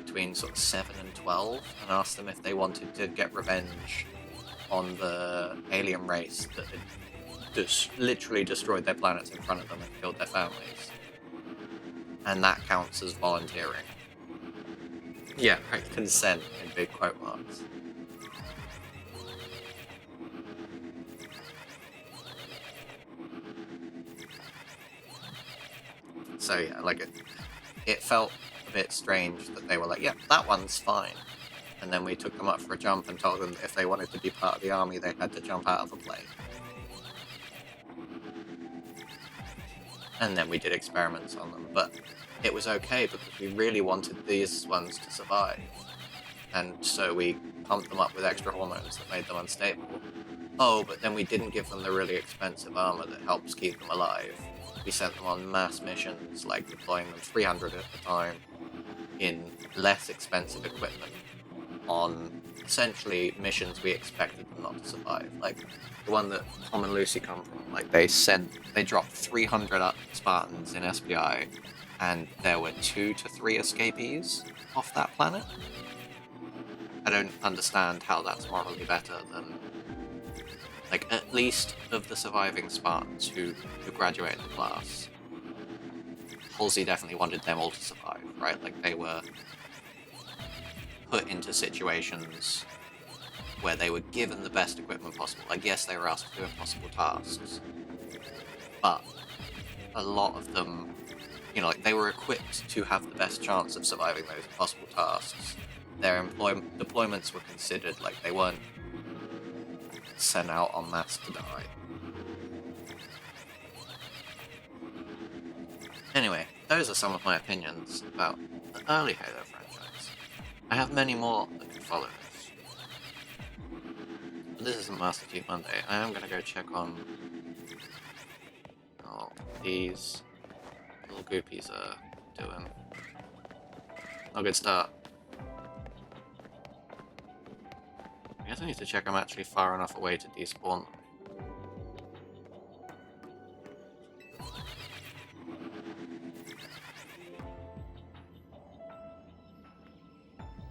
between sort of 7 and 12 and asked them if they wanted to get revenge on the alien race that had just literally destroyed their planets in front of them and killed their families. And that counts as volunteering. Yeah, right, consent in big quote marks. So yeah, like it felt a bit strange that they were like, yeah, that one's fine. And then we took them up for a jump and told them that if they wanted to be part of the army, they had to jump out of a plane. And then we did experiments on them, but it was okay because we really wanted these ones to survive. And so we pumped them up with extra hormones that made them unstable. Oh, but then we didn't give them the really expensive armor that helps keep them alive. We sent them on mass missions, like deploying them 300 at a time in less expensive equipment on essentially missions we expected them not to survive. Like the one that Tom and Lucy come from, like they dropped 300 Spartans in SPI and there were 2 to 3 escapees off that planet. I don't understand how that's morally better than, like, at least of the surviving Spartans who graduated the class, Halsey definitely wanted them all to survive, right? Like, they were put into situations where they were given the best equipment possible. Like, yes, they were asked to do impossible tasks, but a lot of them, you know, like, they were equipped to have the best chance of surviving those impossible tasks. Their deployments were considered, like, they weren't sent out en masse to die. Anyway, those are some of my opinions about the early Halo franchise. I have many more that could follow this. But this isn't Master Chief Monday. I am going to go check on how these little goopies are doing. Not a good start. I guess I need to check I'm actually far enough away to despawn them.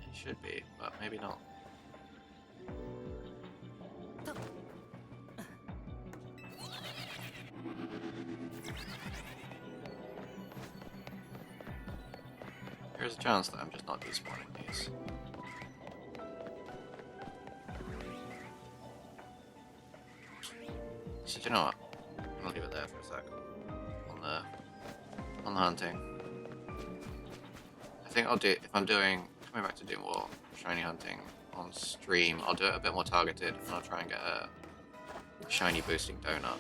It should be, but maybe not. There's a chance that I'm just not despawning these. So you know what? I'm gonna leave it there for a sec. On the hunting. I think I'll do, if I'm coming back to do more shiny hunting on stream, I'll do it a bit more targeted and I'll try and get a shiny boosting donut.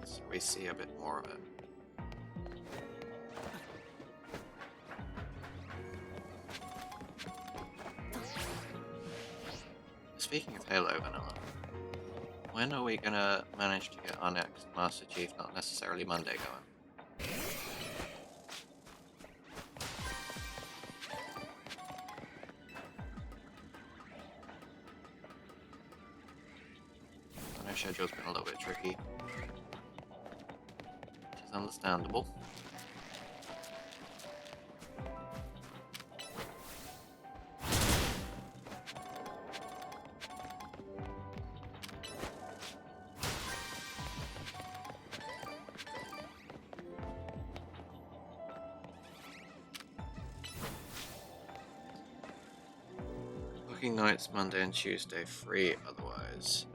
So we see a bit more of it. Speaking of Halo Vanilla, when are we gonna manage to get our next Master Chief, not necessarily Monday, going? I know schedule's been a little bit tricky, which is understandable. Working nights Monday and Tuesday free otherwise.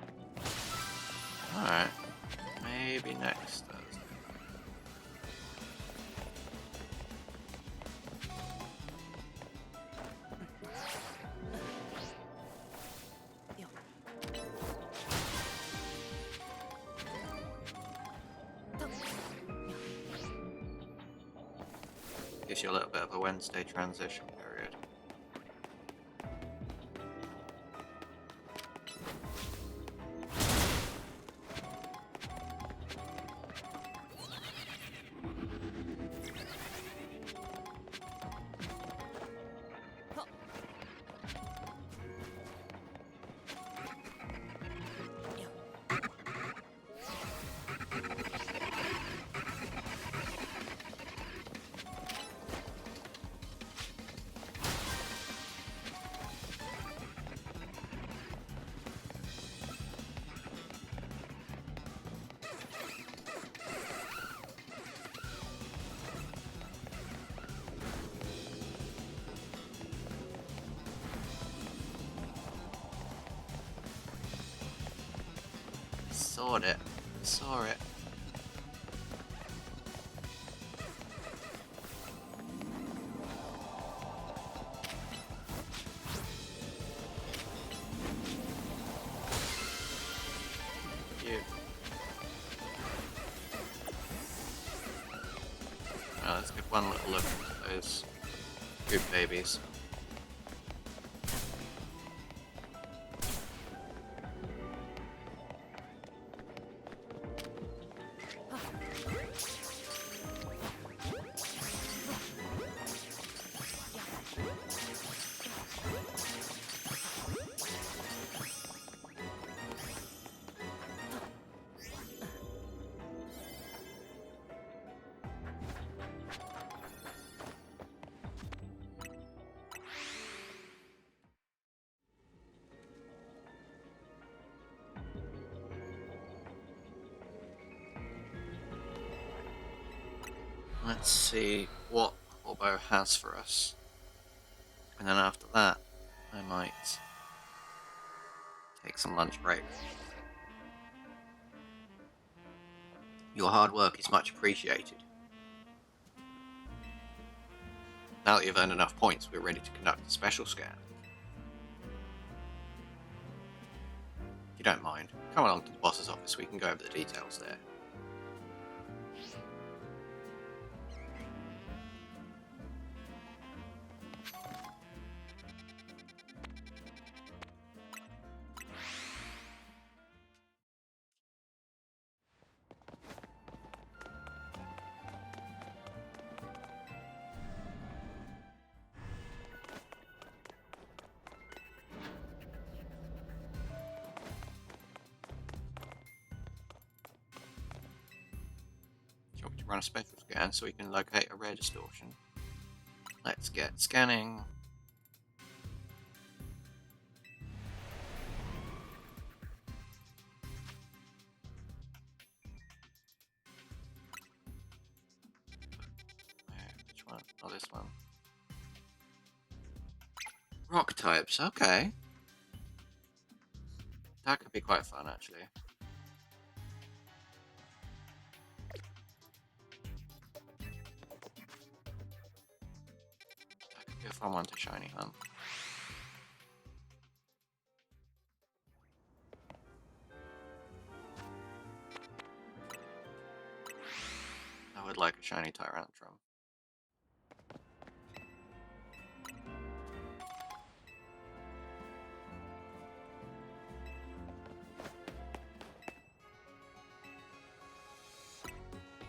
Alright. Maybe next Thursday. Gives you a little bit of a Wednesday transition period. Sawed it. Saw it. Let's give one little look at those goop babies. Let's see what Orbo has for us. And then after that, I might take some lunch break. Your hard work is much appreciated. Now that you've earned enough points, we're ready to conduct a special scan. If you don't mind, come along to the boss's office, we can go over the details there. To run a special scan so we can locate a rare distortion. Let's get scanning. Which one? Oh, this one. Rock types, okay. That could be quite fun, actually. If I want a shiny hunt. I would like a shiny Tyrantrum.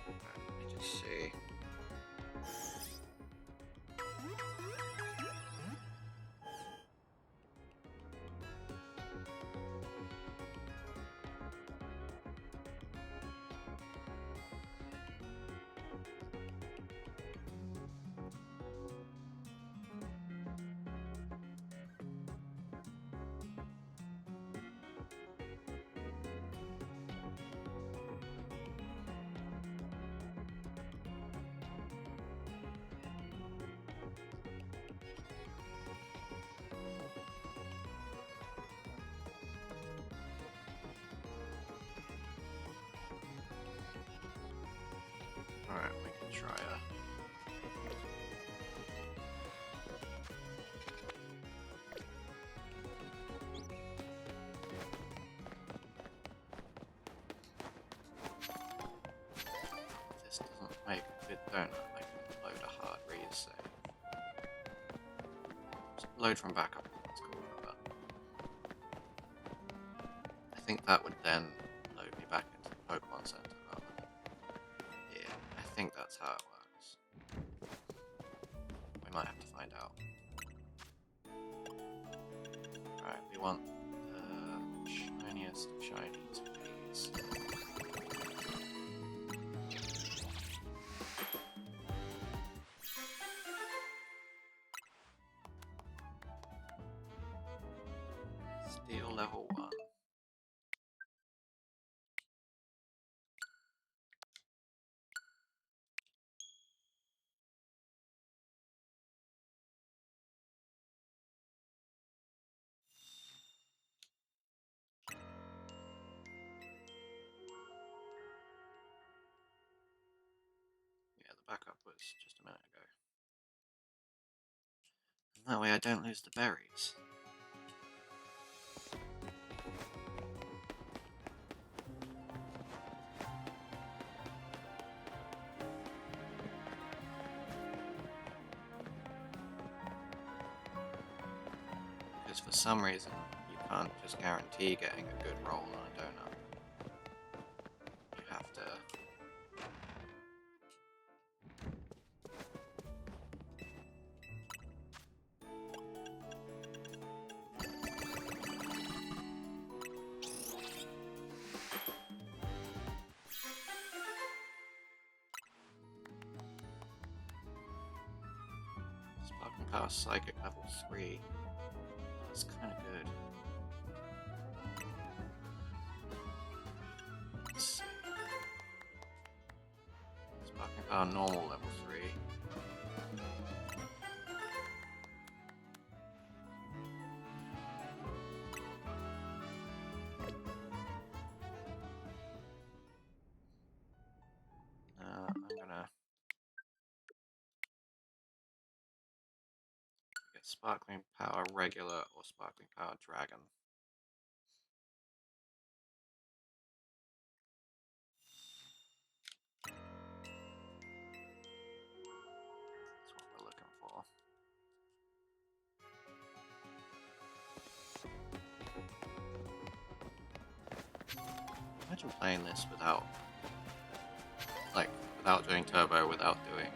Let me just see. Alright, we can try a... This doesn't make a good donut, I can load a hard resave. Just load from backup, let's call it that. I think that would then load me back into the Pokemon Center rather than... Yeah, I think that's how it works. We might have to find out. Alright, we want the shiniest shinies, please. Steel level 1. the backup was just a minute ago. And that way I don't lose the berries. Because for some reason, you can't just guarantee getting a good roll on a donut. You have to... Sparking Power Psychic level 3. That's kind of good. Let's see. Sparking Power Normal level 3. I'm gonna get Sparkling Power Regular or Sparkling Power Dragon. That's what we're looking for. Imagine playing this without, like, without doing turbo, without doing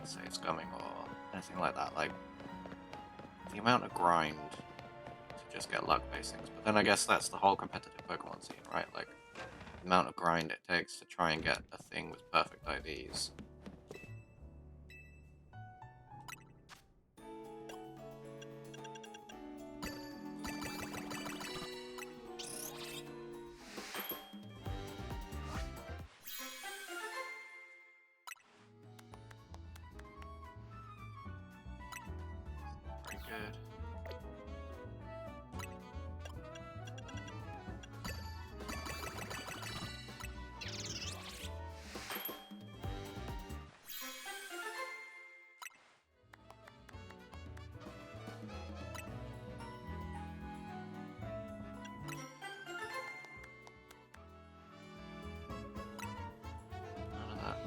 save scumming or anything like that. Like, the amount of grind to just get luck-based things. But then I guess that's the whole competitive Pokemon scene, right? Like, the amount of grind it takes to try and get a thing with perfect IVs. Pretty good. None of that.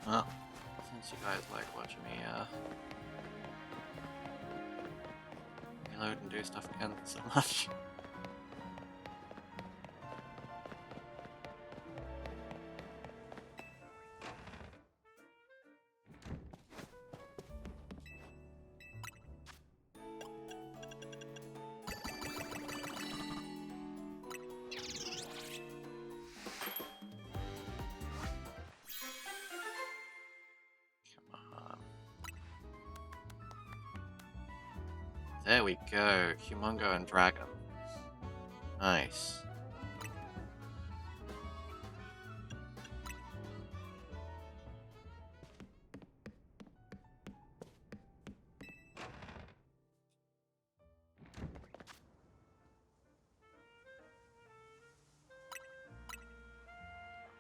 Well, since you guys like watching me reload and do stuff again so much. There we go, Humongo and Dragon. Nice.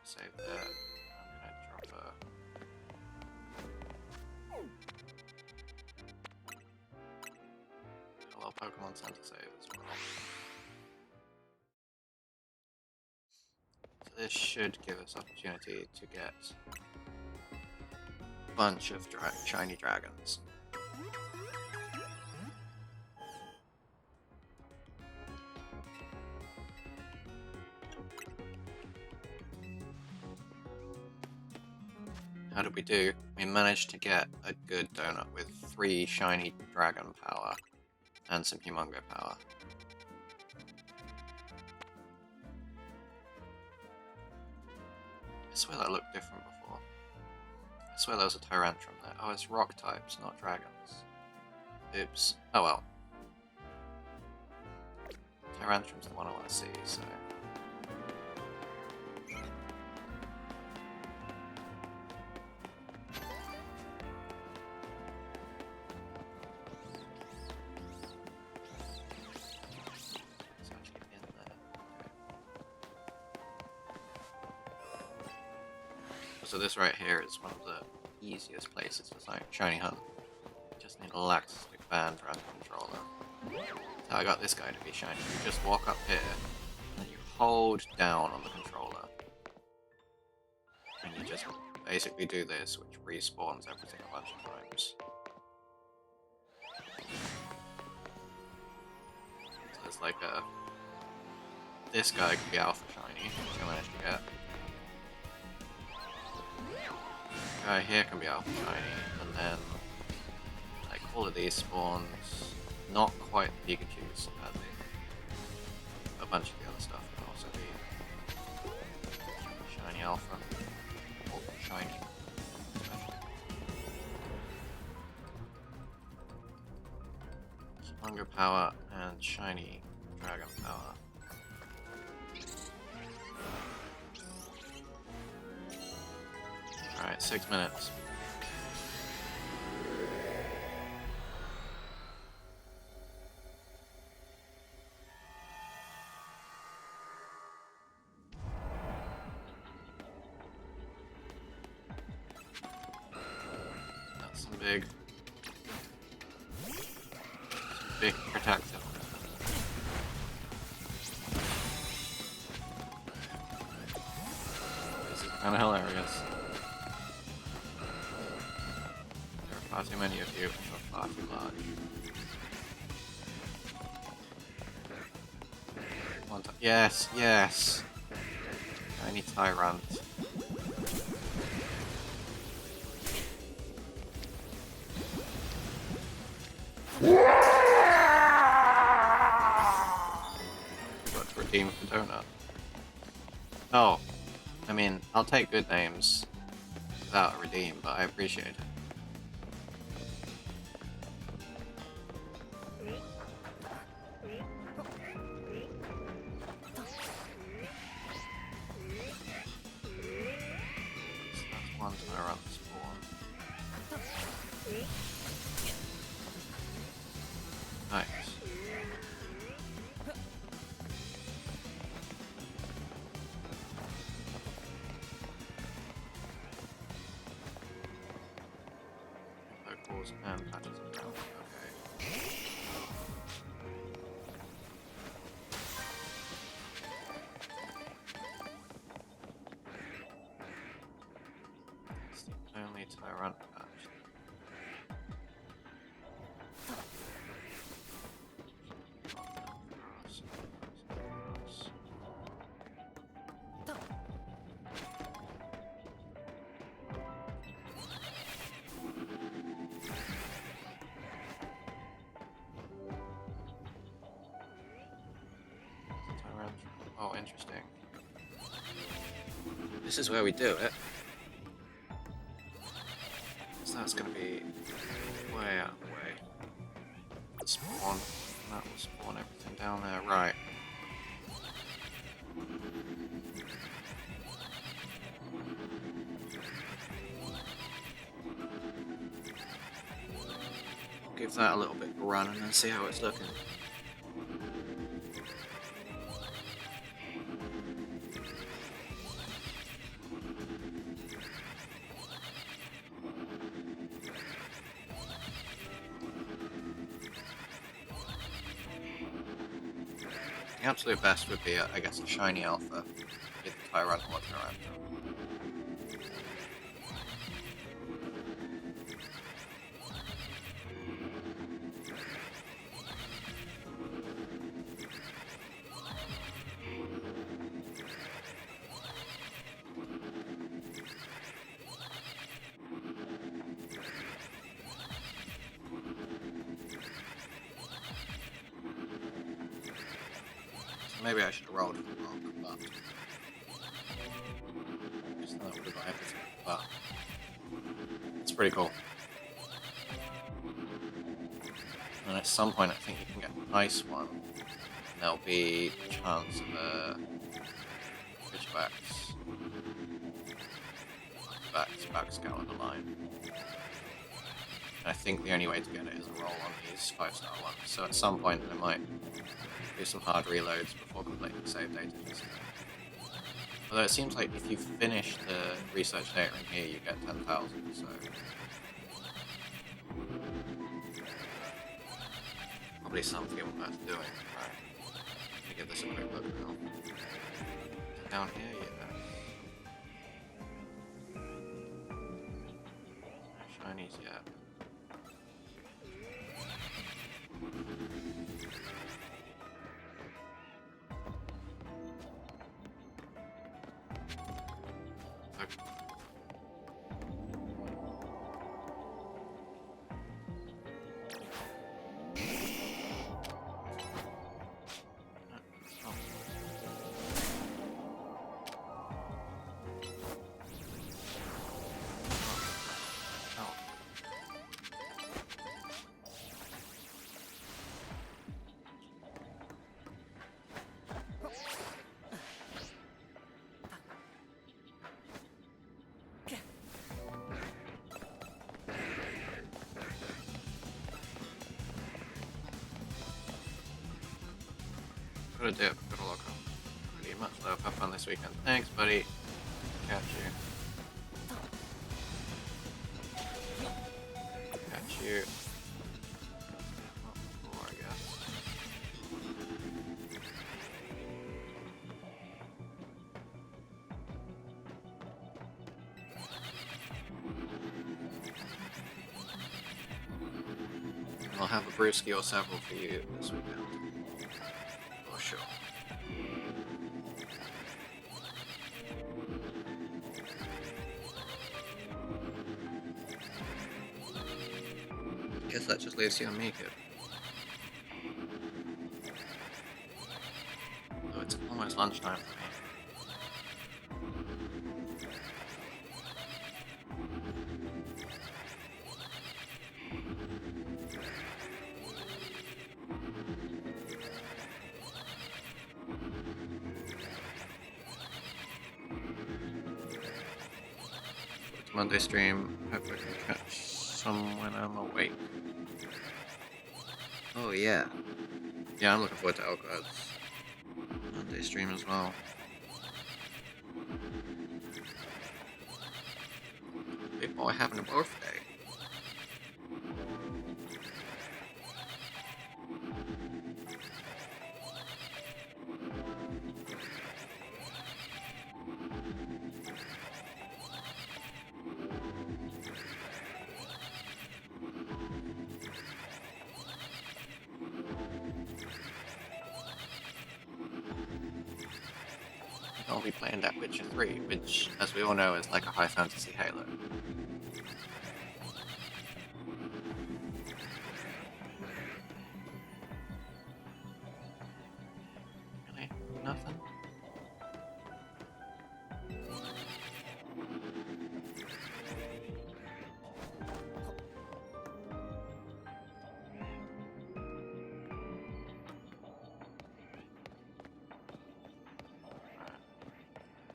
Save that. I'm gonna drop a... Hello Pokemon Center save as well. So this should give us opportunity to get a bunch of shiny dragons. How did we do? We managed to get a good donut with 3 shiny dragon power and some Humongo power. I swear that looked different before. I swear there was a Tyrantrum there. Oh, it's rock types, not dragons. Oops. Oh well. Tyrantrum's the one I want to see, so... It's actually in there. Okay. So this right here is one of the easiest places for shiny hunt. Just need a elastic band around the controller. So I got this guy to be shiny. You just walk up here, and you hold down on the controller. And you just basically do this, which respawns everything a bunch of times. So there's like a... This guy could be alpha shiny, which I managed to get. Guy here can be alpha shiny, and then like all of these spawns, not quite the Pikachu's, sadly. A bunch of the other stuff can also be shiny alpha, or shiny. Hunger power and shiny dragon power. Alright, 6 minutes. That's some big protective. This is kind of hilarious. There are far too many of you, and you're far too large. Yes, yes! Tiny Tyrant. But redeem for donut. Oh, I mean, I'll take good names without a redeem, but I appreciate it. One Tyrant spawn. Nice. Pokeballs and patches of ground. Okay. It's the only Tyrant patch. Oh, interesting. This is where we do it. So that's going to be way out of the way. The spawn. That will spawn everything down there. Right. Give that a little bit of a run and then see how it's looking. The absolute best would be, I guess, a shiny alpha with the Tyrant walking around. Maybe I should have rolled for the rock, but just that would have got everything. But It's pretty cool. And at some point I think you can get an ice one, and there'll be a chance of a Ridgebacks backscale on the line. And I think the only way to get it is a roll on these 5-star ones. So at some point I might do some hard reloads before completing the save data. Although it seems like if you finish the research data in here, you get 10,000, so... probably something worth doing. Right. Let me give this a quick look now. Down here, yeah. No shinies yet. Got a dip, got a lock on. Pretty much love. Have fun this weekend. Thanks, buddy. Catch you. Catch you. More, I guess. And I'll have a brewski or several for you this weekend. Sure. Guess that just leaves you and me, kid. Oh, it's almost lunchtime for me. Monday stream. Hope I can catch some when I'm awake. Oh yeah. Yeah, I'm looking forward to Elgaard's Monday stream as well. Big boy having a birthday. I'll be playing that Witcher 3, which, as we all know, is like a high fantasy Halo. Really? Nothing?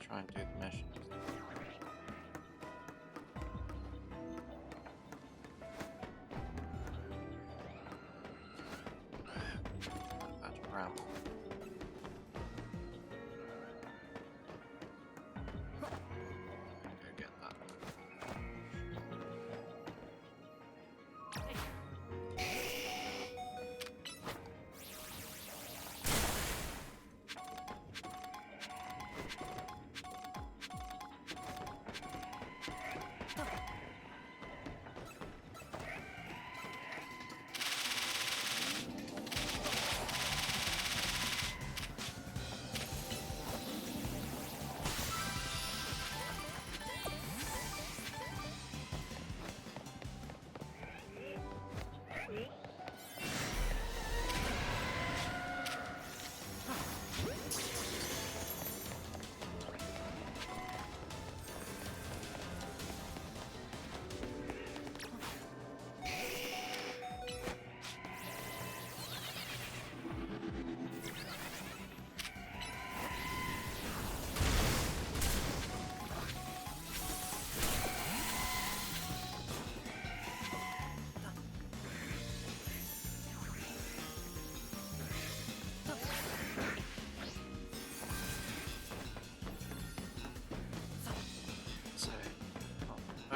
Try and do the missions. Batch of ramble. Go get that.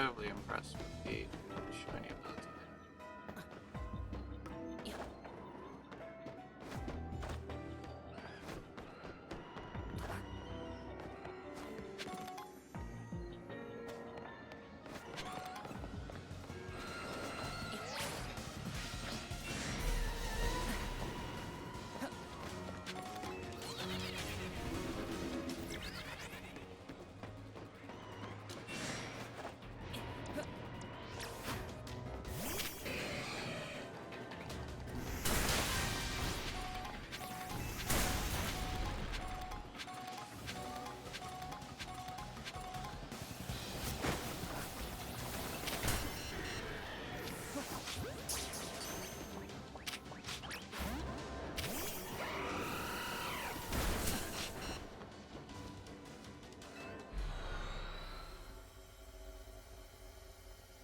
overly impressed with the shiny ability.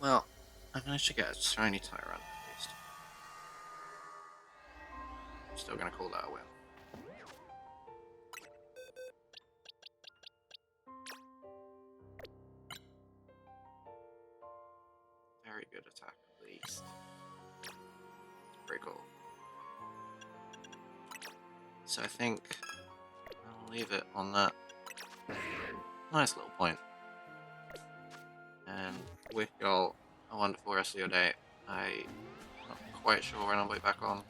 Well, I managed to get a shiny Tyrant at least. I'm still gonna call that a win. Very good attack at least. Pretty cool. So I think I'll leave it on that nice little point. And wish y'all a wonderful rest of your day. I'm not quite sure when I'll be back on.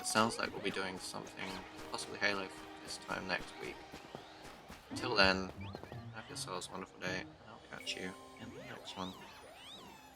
It sounds like we'll be doing something, possibly Halo this time next week. Until then, have yourselves a wonderful day, and I'll catch you in the next one.